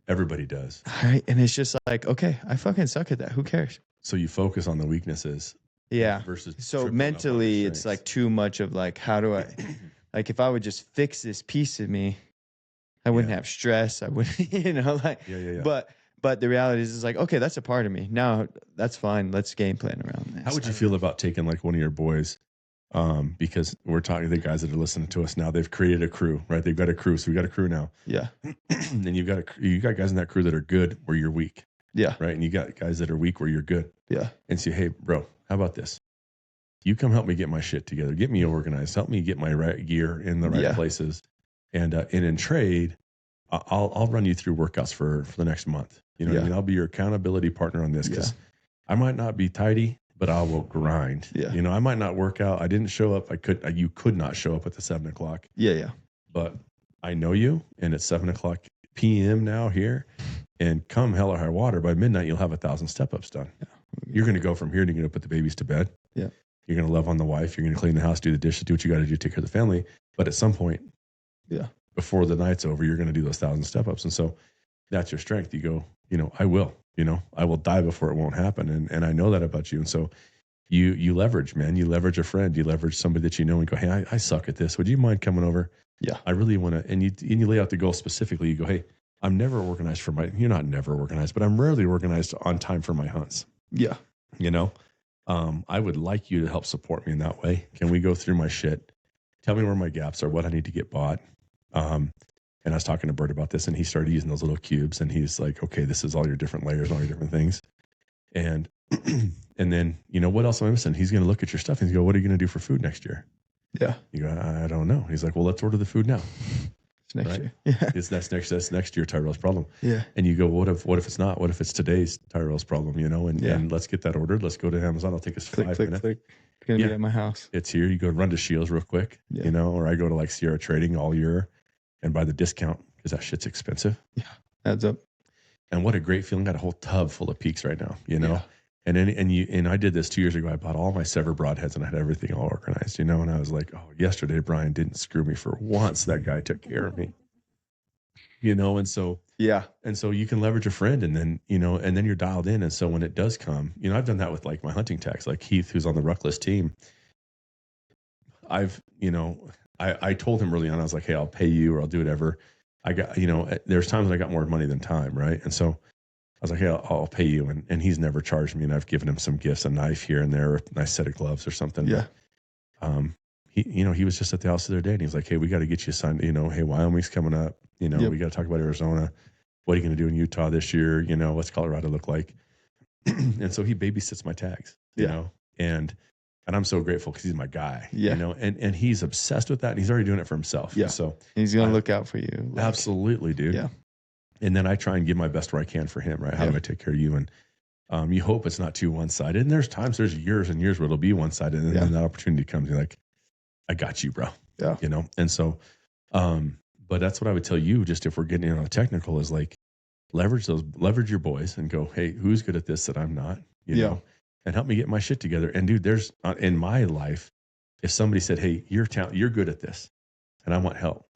Everybody does. All right. And it's just like, okay, I fucking suck at that. Who cares? So you focus on the weaknesses. Yeah. Versus so mentally, it's like too much of like, how do I, like if I would just fix this piece of me, I wouldn't have stress. I wouldn't, you know, like, but the reality is like, okay, that's a part of me. Now that's fine. Let's game plan around this. How would you feel about taking like one of your boys? Because we're talking to the guys that are listening to us now, they've created a crew, right? They've got a crew. So we got a crew now. Yeah. And you got guys in that crew that are good where you're weak. Yeah. Right. And you got guys that are weak where you're good. Yeah. And say, hey, bro, how about this? You come help me get my shit together. Get me organized. Help me get my right gear in the right places. And in trade, I'll run you through workouts for the next month. You know what I mean? I'll be your accountability partner on this because I might not be tidy, but I will grind. Yeah. You know, I might not work out. I didn't show up. You could not show up at the 7 o'clock. Yeah. Yeah. But I know you, and it's 7 o'clock PM now here. And come hell or high water, by midnight, you'll have 1,000 step-ups done. Yeah. You're going to go from here and you're going to put the babies to bed. Yeah. You're going to love on the wife. You're going to clean the house, do the dishes, do what you got to do, take care of the family. But at some point, before the night's over, you're going to do those 1,000 step-ups. And so that's your strength. You go, you know, I will die before it won't happen. And I know that about you. And so you leverage, man. You leverage a friend. You leverage somebody that you know and go, hey, I suck at this. Would you mind coming over? Yeah. I really want to. And you lay out the goal specifically. You go, hey, I'm never organized you're not never organized, but I'm rarely organized on time for my hunts. Yeah. You know, I would like you to help support me in that way. Can we go through my shit? Tell me where my gaps are, what I need to get bought. And I was talking to Bert about this, and he started using those little cubes, and he's like, okay, this is all your different layers, all your different things. And, and then, you know, what else am I missing? He's going to look at your stuff and he's going to go, what are you going to do for food next year? Yeah. You go, I don't know. He's like, well, let's order the food now. It's next year. Yeah. That's next year, Tyrel's problem. Yeah. And you go, what if it's not? What if it's today's Tyrel's problem, you know? And let's get that ordered. Let's go to Amazon. It'll take us 5 minutes. Click. It's going to be at my house. It's here. You go run to Shields real quick, you know, or I go to like Sierra Trading all year and buy the discount because that shit's expensive. Yeah. Adds up. And what a great feeling. Got a whole tub full of peaks right now, you know? Yeah. And I did this 2 years ago. I bought all my Sever broadheads and I had everything all organized, you know? And I was like, oh, yesterday, Brian didn't screw me for once. That guy took care of me, you know? And so, and so you can leverage a friend and then, you know, and then you're dialed in. And so when it does come, you know, I've done that with like my hunting tags, like Keith, who's on the Ruckless team. I told him early on, I was like, hey, I'll pay you or I'll do whatever. I got, you know, there's times when I got more money than time. Right. And so I was like, hey, I'll pay you. And he's never charged me. And I've given him some gifts, a knife here and there, a nice set of gloves or something. Yeah. But, he was just at the house the other day and he was like, hey, we got to get you signed, hey, Wyoming's coming up, Yep. we got to talk about Arizona. What are you going to do in Utah this year? What's Colorado look like? And so he babysits my tags, and I'm so grateful because he's my guy, and he's obsessed with that and he's already doing it for himself. Yeah. So he's going to look out for you. Absolutely, dude. Yeah. And then I try and give my best where I can for him, right? How do I take care of you? And you hope it's not too one-sided. And there's years and years where it'll be one-sided. And then that opportunity comes, you're like, I got you, bro. Yeah. And so, but that's what I would tell you, just if we're getting on a technical, is like, leverage your boys and go, hey, who's good at this that I'm not, and help me get my shit together. And dude, there's in my life, if somebody said, hey, you're good at this and I want help,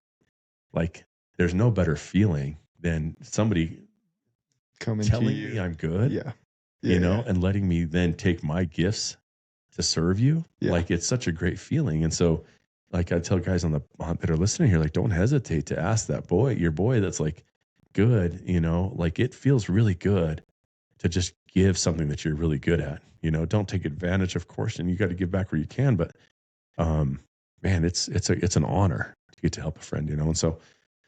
like there's no better feeling than somebody coming telling me I'm good, and letting me then take my gifts to serve you. Like it's such a great feeling. And so like I tell guys that are listening here, like, don't hesitate to ask your boy that's like good, like it feels really good to just give something that you're really good at, don't take advantage, of course, and you got to give back where you can, but man, it's an honor to get to help a friend, and so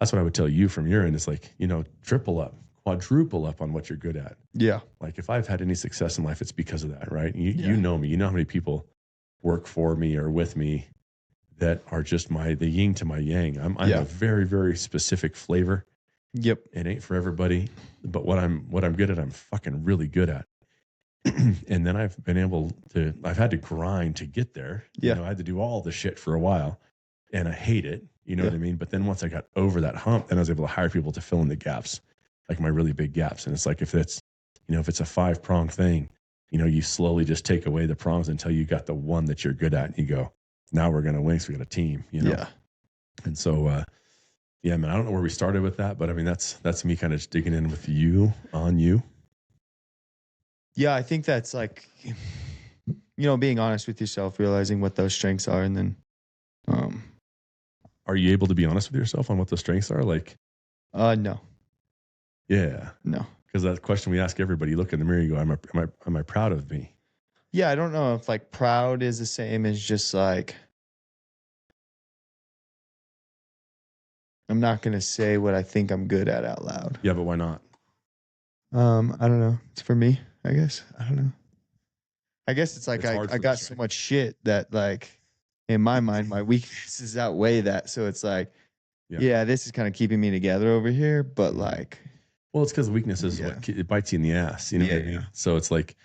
that's what I would tell you from your end is like, triple up, quadruple up on what you're good at. Yeah. Like if I've had any success in life, it's because of that, right? You know me, how many people work for me or with me that are just the yin to my yang. I'm a very, very specific flavor. Yep. It ain't for everybody, but what I'm good at, I'm fucking really good at. And then I've had to grind to get there. I had to do all the shit for a while and I hate it. You know what I mean? But then once I got over that hump, then I was able to hire people to fill in the gaps, like my really big gaps. And it's like, if it's a 5-prong thing, you slowly just take away the prongs until you got the one that you're good at. And you go, now we're going to win. So we got a team, Yeah. And so, yeah, man, I don't know where we started with that, but I mean, that's me kind of digging in with you on you. Yeah, I think that's like, being honest with yourself, realizing what those strengths are, and then, are you able to be honest with yourself on what the strengths are? Like, no. Yeah, no, because that question we ask everybody. You look in the mirror, you go, "Am I proud of me?" Yeah, I don't know if like proud is the same as just like, I'm not going to say what I think I'm good at out loud. Yeah, but why not? I don't know. It's for me, I guess. I don't know. I guess it's like I got so much shit that like in my mind, my weaknesses outweigh that. So it's like, this is kind of keeping me together over here. But like, well, it's because weakness is what it bites you in the ass. You know what I mean? So it's like,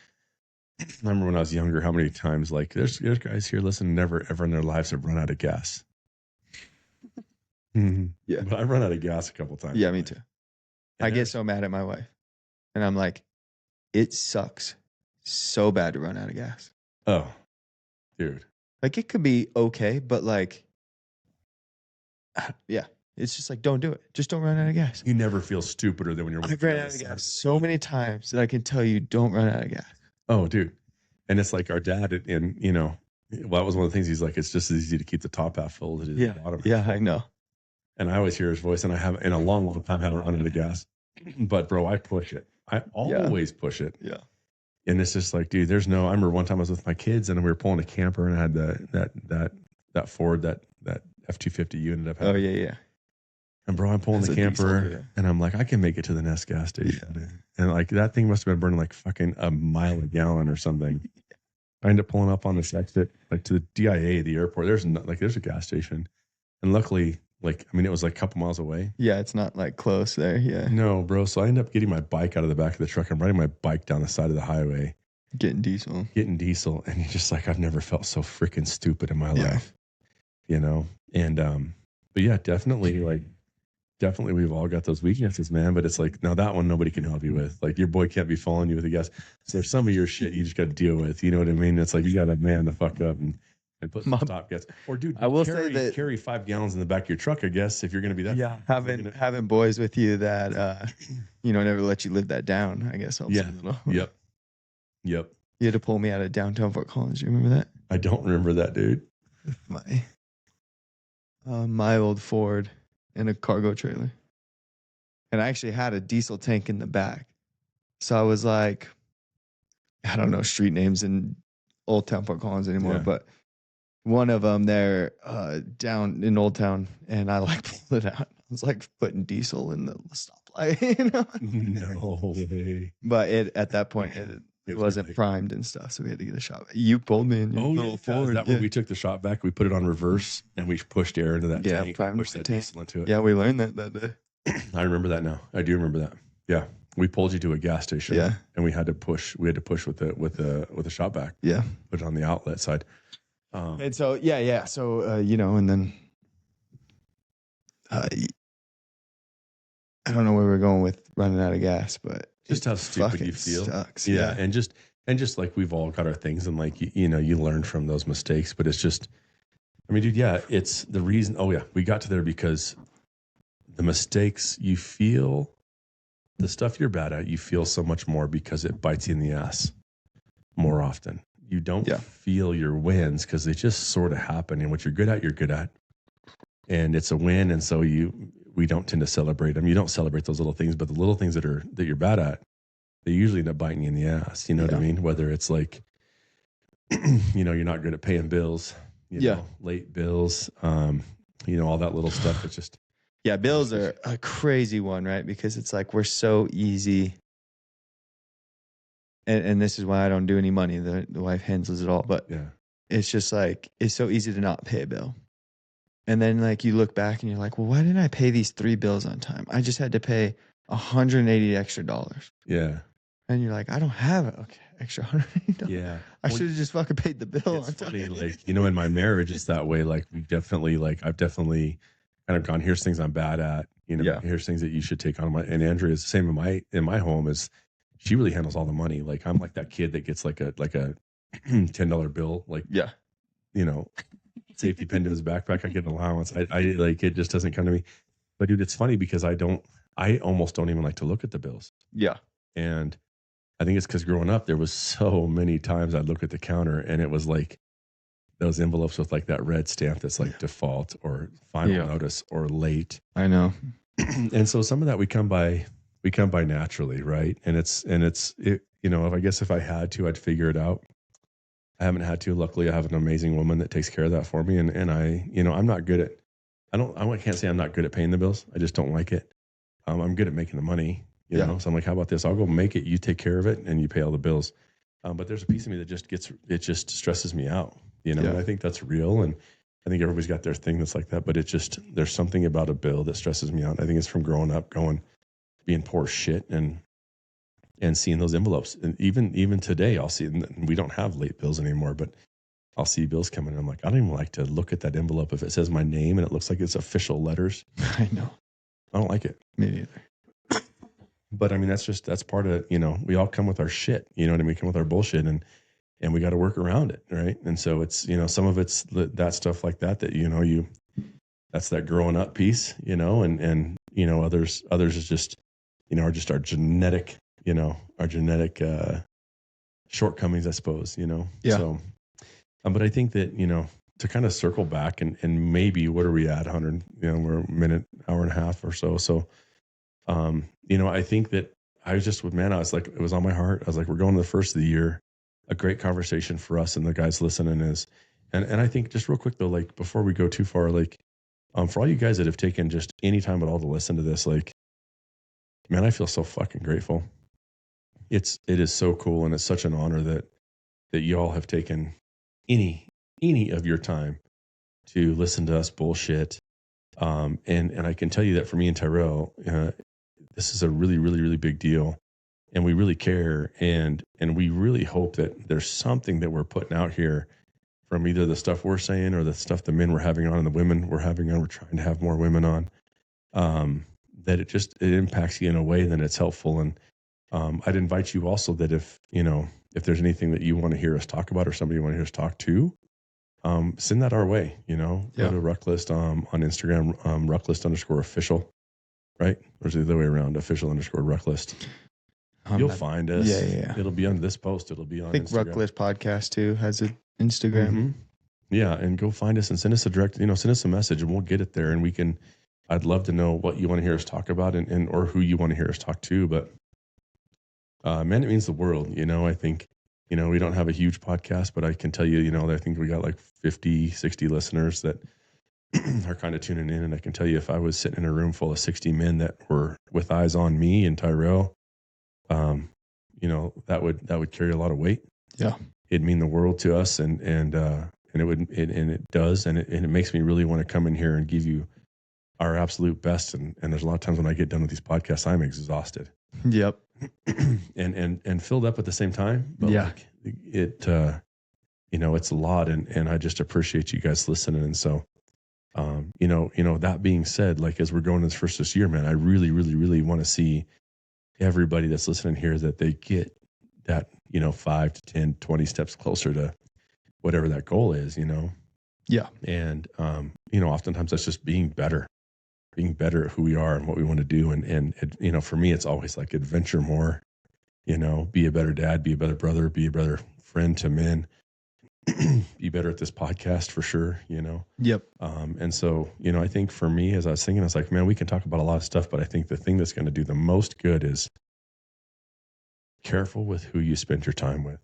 I remember when I was younger, how many times like there's guys here listening, never ever in their lives have run out of gas. Yeah, but I've run out of gas a couple times. Yeah, me too. I get so mad at my wife, and I'm like, it sucks so bad to run out of gas. Oh, dude. Like it could be okay, but like, yeah, it's just like, don't do it. Just don't run out of gas. You never feel stupider than when you're. I've ran out of gas so many times that I can tell you, don't run out of gas. Oh, dude. And it's like our dad, and well, that was one of the things. He's like, it's just as easy to keep the top half full as it is the bottom. Yeah, I know. And I always hear his voice, and I have in a long, long time haven't run out of gas. But bro, I push it. I always push it. Yeah. And it's just like, dude, I remember one time I was with my kids and we were pulling a camper and I had that Ford, that F-250 you ended up having. Oh yeah. And bro, I'm pulling the camper and I'm like, I can make it to the next gas station. Yeah. And like that thing must have been burning like fucking a mile a gallon or something. I ended up pulling up on this exit, like to the DIA, the airport. There's a gas station. And luckily, like, I mean, it was like a couple miles away. Yeah, it's not like close there. Yeah. No, bro. So I ended up getting my bike out of the back of the truck. I'm riding my bike down the side of the highway. Getting diesel. And you're just like, I've never felt so freaking stupid in my life. And, but yeah, definitely we've all got those weaknesses, man. But it's like, now that one, nobody can help you with. Like your boy can't be following you with a gas. So there's some of your shit you just got to deal with. You know what I mean? It's like, you got to man the fuck up and put some stop gas. Or dude, I will say that carry 5 gallons in the back of your truck, I guess, if you're going to be that. Yeah, having boys with you that never let you live that down, I guess helps a little. Yep. You had to pull me out of downtown Fort Collins. You remember that? I don't remember that, dude. My old Ford and a cargo trailer, and I actually had a diesel tank in the back. So I was like, I don't know street names in Old Town Fort Collins anymore, but one of them there down in Old Town, and I like pulled it out. I was like putting diesel in the stoplight, you know. No way. But at that point it wasn't primed and stuff, so we had to get a shot. You pulled me in your little Ford. Is that when we took the shot back? We put it on reverse and we pushed air into that tank, pushed that diesel into it. Yeah, we learned that day. I remember that now. I do remember that. Yeah, we pulled you to a gas station. Yeah, and we had to push. We had to push with the shot back. Yeah, put it on the outlet side. And so yeah. So you know, and then I don't know where we're going with running out of gas, but just how stupid you feel. Sucks. Yeah, and just like we've all got our things, and like you know, you learn from those mistakes. But it's just, I mean, dude, yeah, it's the reason. Oh yeah, we got to there because the mistakes you feel, the stuff you're bad at, you feel so much more because it bites you in the ass more often. You don't feel your wins because they just sort of happen, and what you're good at, you're good at, and it's a win. And so we don't tend to celebrate them. You don't celebrate those little things, but the little things that you're bad at, they usually end up biting you in the ass. You know what I mean? Whether it's like, you know, you're not good at paying bills, you know, late bills, you know, all that little stuff. It's just, bills are a crazy one, right? Because it's like, we're so easy. And this is why I don't do any money. The wife handles it all, but it's just like, it's so easy to not pay a bill. And then like you look back and you're like, well, why didn't I pay these 3 bills on time? I just had to pay $180 extra. Yeah. And you're like, I don't have it. Okay, extra $180. Yeah. I should have just fucking paid the bill on time. Funny, like, you know, in my marriage, it's that way. Like I've definitely kind of gone, here's things I'm bad at, you know, here's things that you should take on. And Andrea is the same in my home. Is she really handles all the money. Like I'm like that kid that gets like a $10 bill, like, you know, safety pin to his backpack. I get an allowance. I like, it just doesn't come to me. But dude, it's funny because I almost don't even like to look at the bills. Yeah. And I think it's because growing up, there was so many times I'd look at the counter and it was like those envelopes with like that red stamp that's like default or final notice or late. I know. And so some of that we come by naturally, right? And it's you know, if I had to, I'd figure it out. I haven't had to. Luckily, I have an amazing woman that takes care of that for me. And I, you know, I'm not good at, I can't say I'm not good at paying the bills. I just don't like it. I'm good at making the money, you know? So I'm like, how about this? I'll go make it. You take care of it and you pay all the bills. But there's a piece of me that just stresses me out, you know? And I think that's real. And I think everybody's got their thing that's like that, but there's something about a bill that stresses me out. I think it's from growing up, being poor shit and seeing those envelopes. And even today, I'll see, and we don't have late bills anymore, but I'll see bills coming in. I'm like, I don't even like to look at that envelope if it says my name and it looks like it's official letters. I know. I don't like it. Me neither. But I mean, that's part of, you know, we all come with our shit, you know what I mean? We come with our bullshit and we got to work around it. Right. And so it's, you know, some of it's that stuff like that, you know, that's that growing up piece, you know, and, you know, others is just, you know, are just our genetic shortcomings, I suppose, you know? Yeah. So, but I think that, you know, to kind of circle back and maybe what are we at 100, you know, we're a minute, hour and a half or so. So, you know, I think that I was just I was like, it was on my heart. I was like, we're going to the first of the year, a great conversation for us and the guys listening is, and I think just real quick though, like before we go too far, like, for all you guys that have taken just any time at all to listen to this, like, man, I feel so fucking grateful. It is so cool. And it's such an honor that you all have taken any of your time to listen to us bullshit. And I can tell you that for me and Tyrel, this is a really, really, really big deal. And we really care. And we really hope that there's something that we're putting out here from either the stuff we're saying or the stuff the men we're having on and the women we're having on. We're trying to have more women on, that it impacts you in a way that it's helpful. And I'd invite you also that if there's anything that you want to hear us talk about or somebody you want to hear us talk to, send that our way, you know, go to Rucklist on Instagram, Rucklist_official, right? Or is it the other way around, official_Rucklist? You'll find us. Yeah. It'll be on this post. It'll be on Instagram. I think Rucklist Podcast too has an Instagram. Mm-hmm. Yeah. And go find us and send us send us a message and we'll get it there. And I'd love to know what you want to hear us talk about or who you want to hear us talk to. But man, it means the world. You know, I think You know, we don't have a huge podcast, but I can tell you, you know, I think we got like 50, 60 listeners that are kind of tuning in. And I can tell you, if I was sitting in a room full of 60 men that were with eyes on me and Tyrel, you know, that would carry a lot of weight. Yeah. It'd mean the world to us. And it does. And it makes me really want to come in here and give you our absolute best. And there's a lot of times when I get done with these podcasts, I'm exhausted. Yep. and filled up at the same time. But yeah. like it, you know, it's a lot. And I just appreciate you guys listening. And so, you know, that being said, like, as we're going this year, man, I really, really, really want to see everybody that's listening here, that they get that, you know, 5 to 10, 20 steps closer to whatever that goal is, you know? Yeah. And, you know, oftentimes that's just being better at who we are and what we want to do. And it, you know, for me, it's always like adventure more, you know, be a better dad, be a better brother, be a better friend to men, be better at this podcast for sure, you know? Yep. And so, you know, I think for me, as I was thinking, I was like, man, we can talk about a lot of stuff, but I think the thing that's going to do the most good is careful with who you spend your time with,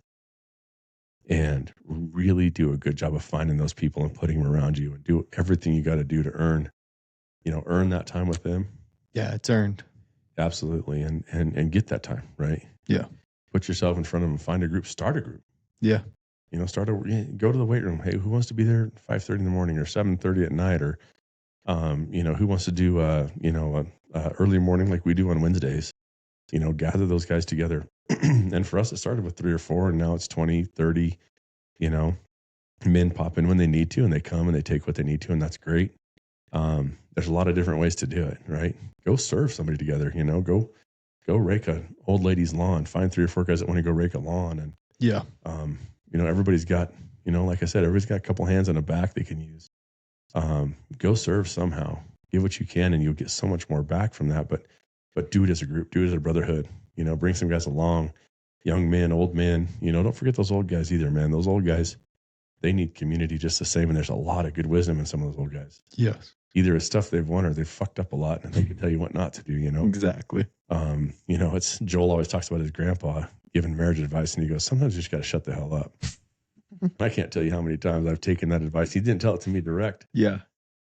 and really do a good job of finding those people and putting them around you, and do everything you got to do to earn that time with them. Yeah. It's earned. Absolutely. And get that time, right? Yeah. Put yourself in front of them, find a group, start a group. Yeah. You know, go to the weight room. Hey, who wants to be there at 5:30 in the morning or 7:30 at night? Or, you know, who wants to do, early morning like we do on Wednesdays? You know, gather those guys together. And for us, it started with 3 or 4, and now it's 20, 30, you know, men pop in when they need to, and they come and they take what they need to, and that's great. There's a lot of different ways to do it, right? Go serve somebody together, you know, go rake an old lady's lawn, find 3 or 4 guys that want to go rake a lawn. And, yeah. You know, everybody's got, you know, like I said, everybody's got a couple hands on the back they can use. Go serve somehow, give what you can, and you'll get so much more back from that. But do it as a group, do it as a brotherhood, you know, bring some guys along, young men, old men, you know, don't forget those old guys either, man. Those old guys, they need community just the same. And there's a lot of good wisdom in some of those old guys. Yes. Either it's stuff they've won or they've fucked up a lot, and they can tell you what not to do, you know? Exactly. You know, it's Joel always talks about his grandpa giving marriage advice, and he goes, sometimes you just got to shut the hell up. I can't tell you how many times I've taken that advice. He didn't tell it to me direct. Yeah.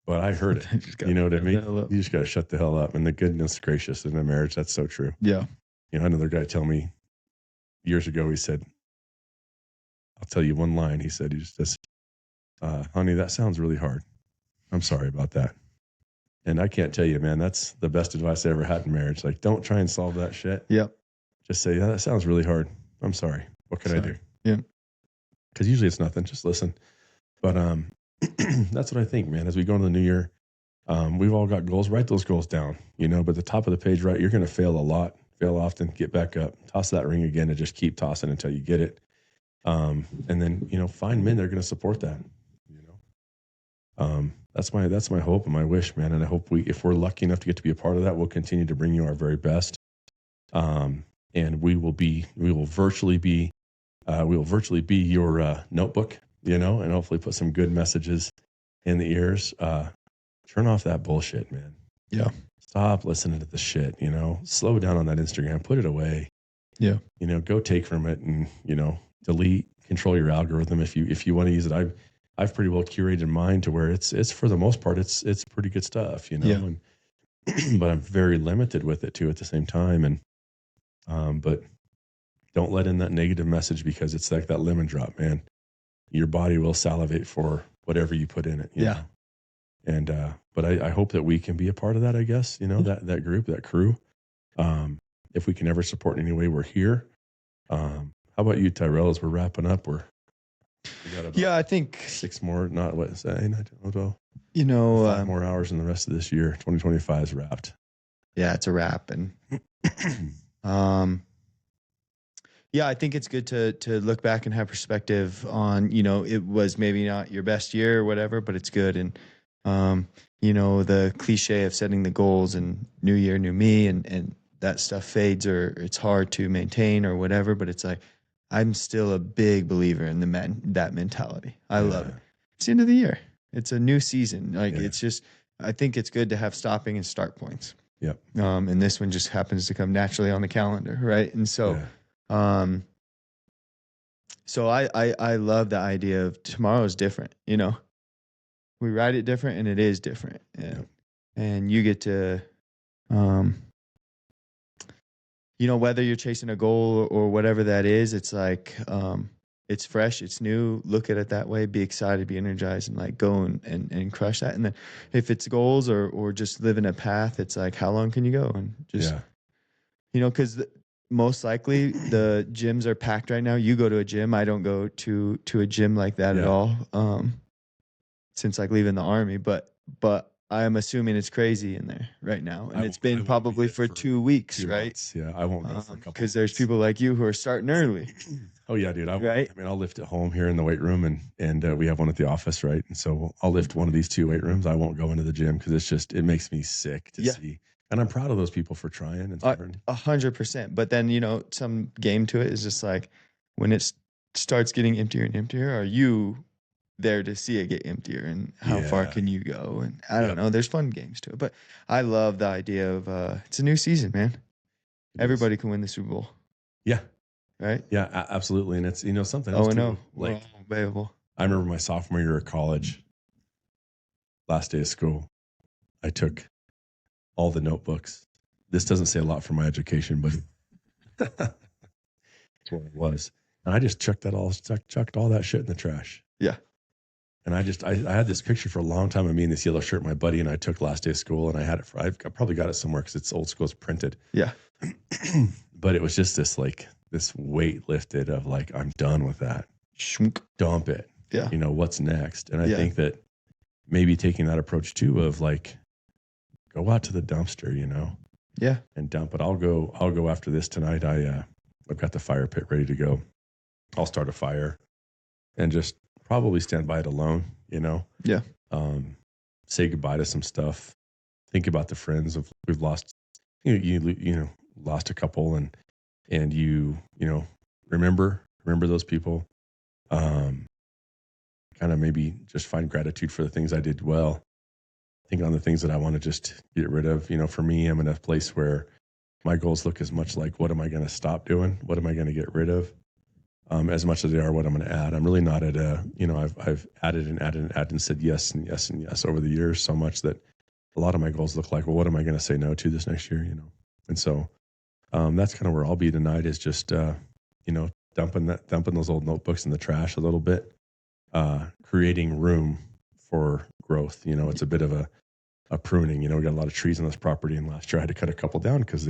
But I heard it. You know what I mean? You just got to shut the hell up. And the goodness gracious in a marriage, that's so true. Yeah. You know, another guy told me years ago, he said, I'll tell you one line. He said, he just says, honey, that sounds really hard. I'm sorry about that. And I can't tell you, man, that's the best advice I ever had in marriage. Like, don't try and solve that shit. Yep. Just say, yeah, that sounds really hard. I'm sorry. What can I do? Yeah. Because usually it's nothing. Just listen. But that's what I think, man. As we go into the new year, we've all got goals. Write those goals down, you know, but the top of the page, right, you're going to fail a lot, fail often, get back up, toss that ring again, and just keep tossing until you get it. And then, you know, find men that are going to support that, you know. That's my hope and my wish, man. And I hope if we're lucky enough to get to be a part of that, we'll continue to bring you our very best. And we will virtually be your notebook, you know, and hopefully put some good messages in the ears. Turn off that bullshit, man. Yeah. Stop listening to the shit, you know, slow down on that Instagram, put it away. Yeah. You know, go take from it and, you know, delete, control your algorithm. If you want to use it, I've pretty well curated mine to where it's for the most part, it's pretty good stuff, you know, and, but I'm very limited with it too at the same time. And, but don't let in that negative message, because it's like that lemon drop, man. Your body will salivate for whatever you put in it. You know? And, but I hope that we can be a part of that, I guess, you know, that group, that crew. If we can ever support in any way, we're here. How about you, Tyrel, as we're wrapping up? We got about I think 6 more, not what is that, 9, 10, 12, you know, 5 more hours in the rest of this year. 2025 is wrapped. Yeah, it's a wrap. And, I think it's good to look back and have perspective on, you know, it was maybe not your best year or whatever, but it's good. And, you know, the cliche of setting the goals and new year, new me, and that stuff fades, or it's hard to maintain or whatever. But it's like, I'm still a big believer in that mentality. I love it. It's the end of the year. It's a new season. Like it's just, I think it's good to have stopping and start points. Yep. And this one just happens to come naturally on the calendar. Right. And so, So I love the idea of tomorrow's different, you know. We ride it different and it is different. And you get to you know, whether you're chasing a goal or whatever that is, it's like it's fresh, it's new. Look at it that way, be excited, be energized, and like go and crush that. And then if it's goals or just living a path, it's like how long can you go? And just you know, because most likely the gyms are packed right now. You go to a gym. I don't go to a gym like that at all. Since like leaving the army, but I'm assuming it's crazy in there right now, and it's been probably for 2 weeks, right? Months. Yeah, I won't go for a couple. Because there's people like you who are starting early. Oh yeah, dude. Right? I mean, I'll lift at home here in the weight room, and we have one at the office, right? And so I'll lift one of these 2 weight rooms. I won't go into the gym because it makes me sick to see. And I'm proud of those people for trying and starting. 100%. But then, you know, some game to it is just like when it starts getting emptier and emptier, are you there to see it get emptier, and how far can you go? And I don't know, there's fun games to it, but I love the idea of it's a new season, man. Everybody can win the Super Bowl. Yeah. Right? Yeah, absolutely. And it's, you know, something else too. Like available. I remember my sophomore year of college, last day of school, I took all the notebooks. This doesn't say a lot for my education, but that's what it was. And I just chucked all that shit in the trash. Yeah. And I had this picture for a long time of me in this yellow shirt my buddy and I took last day of school, and I had it I probably got it somewhere because it's old school, it's printed. Yeah. But it was just this weight lifted of like, I'm done with that. Dump it. Yeah. You know, what's next? And I think that maybe taking that approach too of like, go out to the dumpster, you know? Yeah. And dump it. I'll go after this tonight. I've got the fire pit ready to go. I'll start a fire and just probably stand by it alone, you know? Yeah. Say goodbye to some stuff. Think about the friends we've lost. You know, lost a couple, and you know, remember those people. Kind of maybe just find gratitude for the things I did well. Think on the things that I want to just get rid of. You know, for me, I'm in a place where my goals look as much like what am I going to stop doing? What am I going to get rid of? As much as they are what I'm going to add. I'm really not at I've added and said yes and yes and yes over the years so much that a lot of my goals look like, well, what am I going to say no to this next year, you know? And so that's kind of where I'll be tonight, is just, you know, dumping those old notebooks in the trash a little bit, creating room for growth. You know, it's a bit of a pruning. You know, we got a lot of trees on this property, and last year I had to cut a couple down because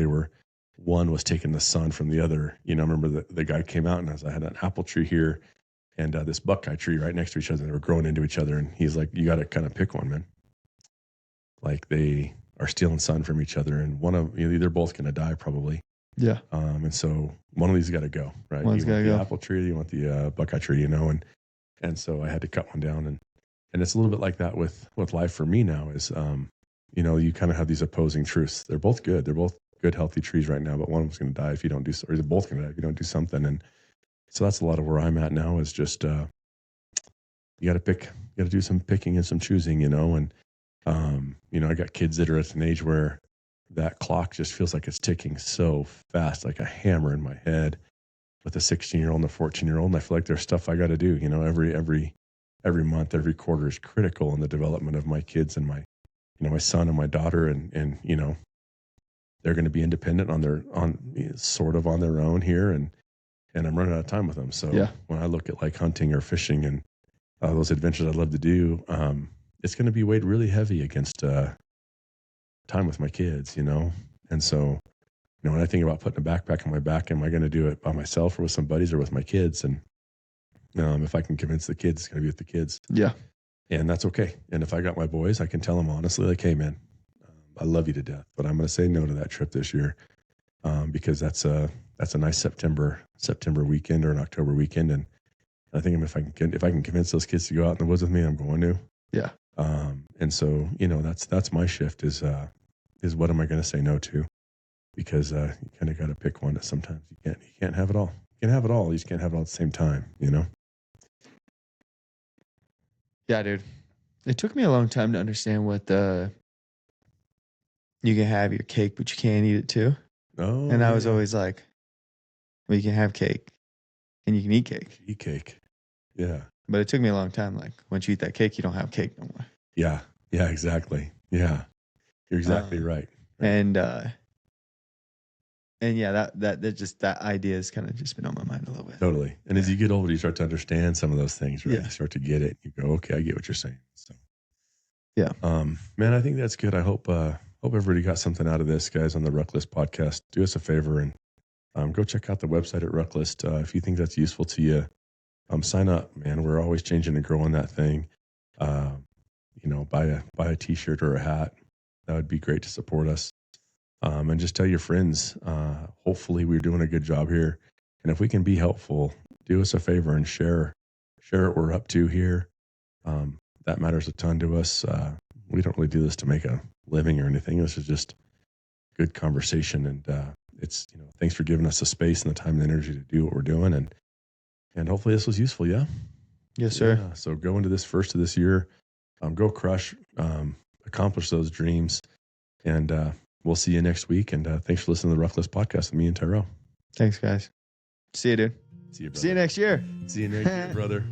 one was taking the sun from the other. You know, I remember the guy came out, and I had an apple tree here and this buckeye tree right next to each other. They were growing into each other, and he's like, you got to kind of pick one, man. Like, they are stealing sun from each other, and they're both going to die probably. Yeah. And so one of these got to go, right? One's got to go. The apple tree, you want the buckeye tree, you know, and so I had to cut one down, and it's a little bit like that with life for me now is, you know, you kind of have these opposing truths. They're both good. They're both good, healthy trees right now, but one of them's going to die if you don't do, or they're both going to die if you don't do something. And so that's a lot of where I'm at now, is just, you got to do some picking and some choosing, you know, and, you know, I got kids that are at an age where that clock just feels like it's ticking so fast, like a hammer in my head, with a 16-year-old and a 14-year-old. And I feel like there's stuff I got to do, you know, every month, every quarter is critical in the development of my kids and my, you know, my son and my daughter. And, you know, they're going to be independent on their own here. And I'm running out of time with them. So when I look at like hunting or fishing and those adventures I'd love to do, it's going to be weighed really heavy against time with my kids, you know? And so, you know, when I think about putting a backpack on my back, am I going to do it by myself or with some buddies or with my kids? And if I can convince the kids, it's going to be with the kids. Yeah. And that's okay. And if I got my boys, I can tell them honestly, like, hey, man, I love you to death, but I'm going to say no to that trip this year, because that's a nice September weekend or an October weekend. And I think if I can convince those kids to go out in the woods with me, I'm going to. Yeah. And so, you know, that's my shift is what am I going to say no to? Because you kind of got to pick one. That sometimes you can't have it all. You can have it all. You just can't have it all at the same time, you know? Yeah, dude. It took me a long time to understand what you can have your cake, but you can't eat it too. Oh. And I was always like, well, you can have cake, and you can eat cake. Eat cake. Yeah. But it took me a long time. Like once you eat that cake, you don't have cake no more. Yeah. Yeah, exactly. Yeah. You're exactly right. And yeah, that idea has kind of just been on my mind a little bit. Totally. And as you get older, you start to understand some of those things, right? Yeah. You start to get it. You go, okay, I get what you're saying. So yeah. Man, I think that's good. I hope everybody got something out of this, guys, on the Rucklist podcast. Do us a favor and go check out the website at Rucklist. If you think that's useful to you, sign up, man. We're always changing and growing that thing. Buy a t-shirt or a hat. That would be great to support us. And just tell your friends. Hopefully we're doing a good job here. And if we can be helpful, do us a favor and share what we're up to here. That matters a ton to us. We don't really do this to make a living or anything. This is just good conversation. And it's, thanks for giving us the space and the time and energy to do what we're doing. And hopefully this was useful. Yeah. Yes, sir. Yeah. So go into this first of this year, go crush, accomplish those dreams. And we'll see you next week. And thanks for listening to the Rucklist podcast with me and Tyrel. Thanks, guys. See you, dude. See you, brother. See you next year. See you next year, brother.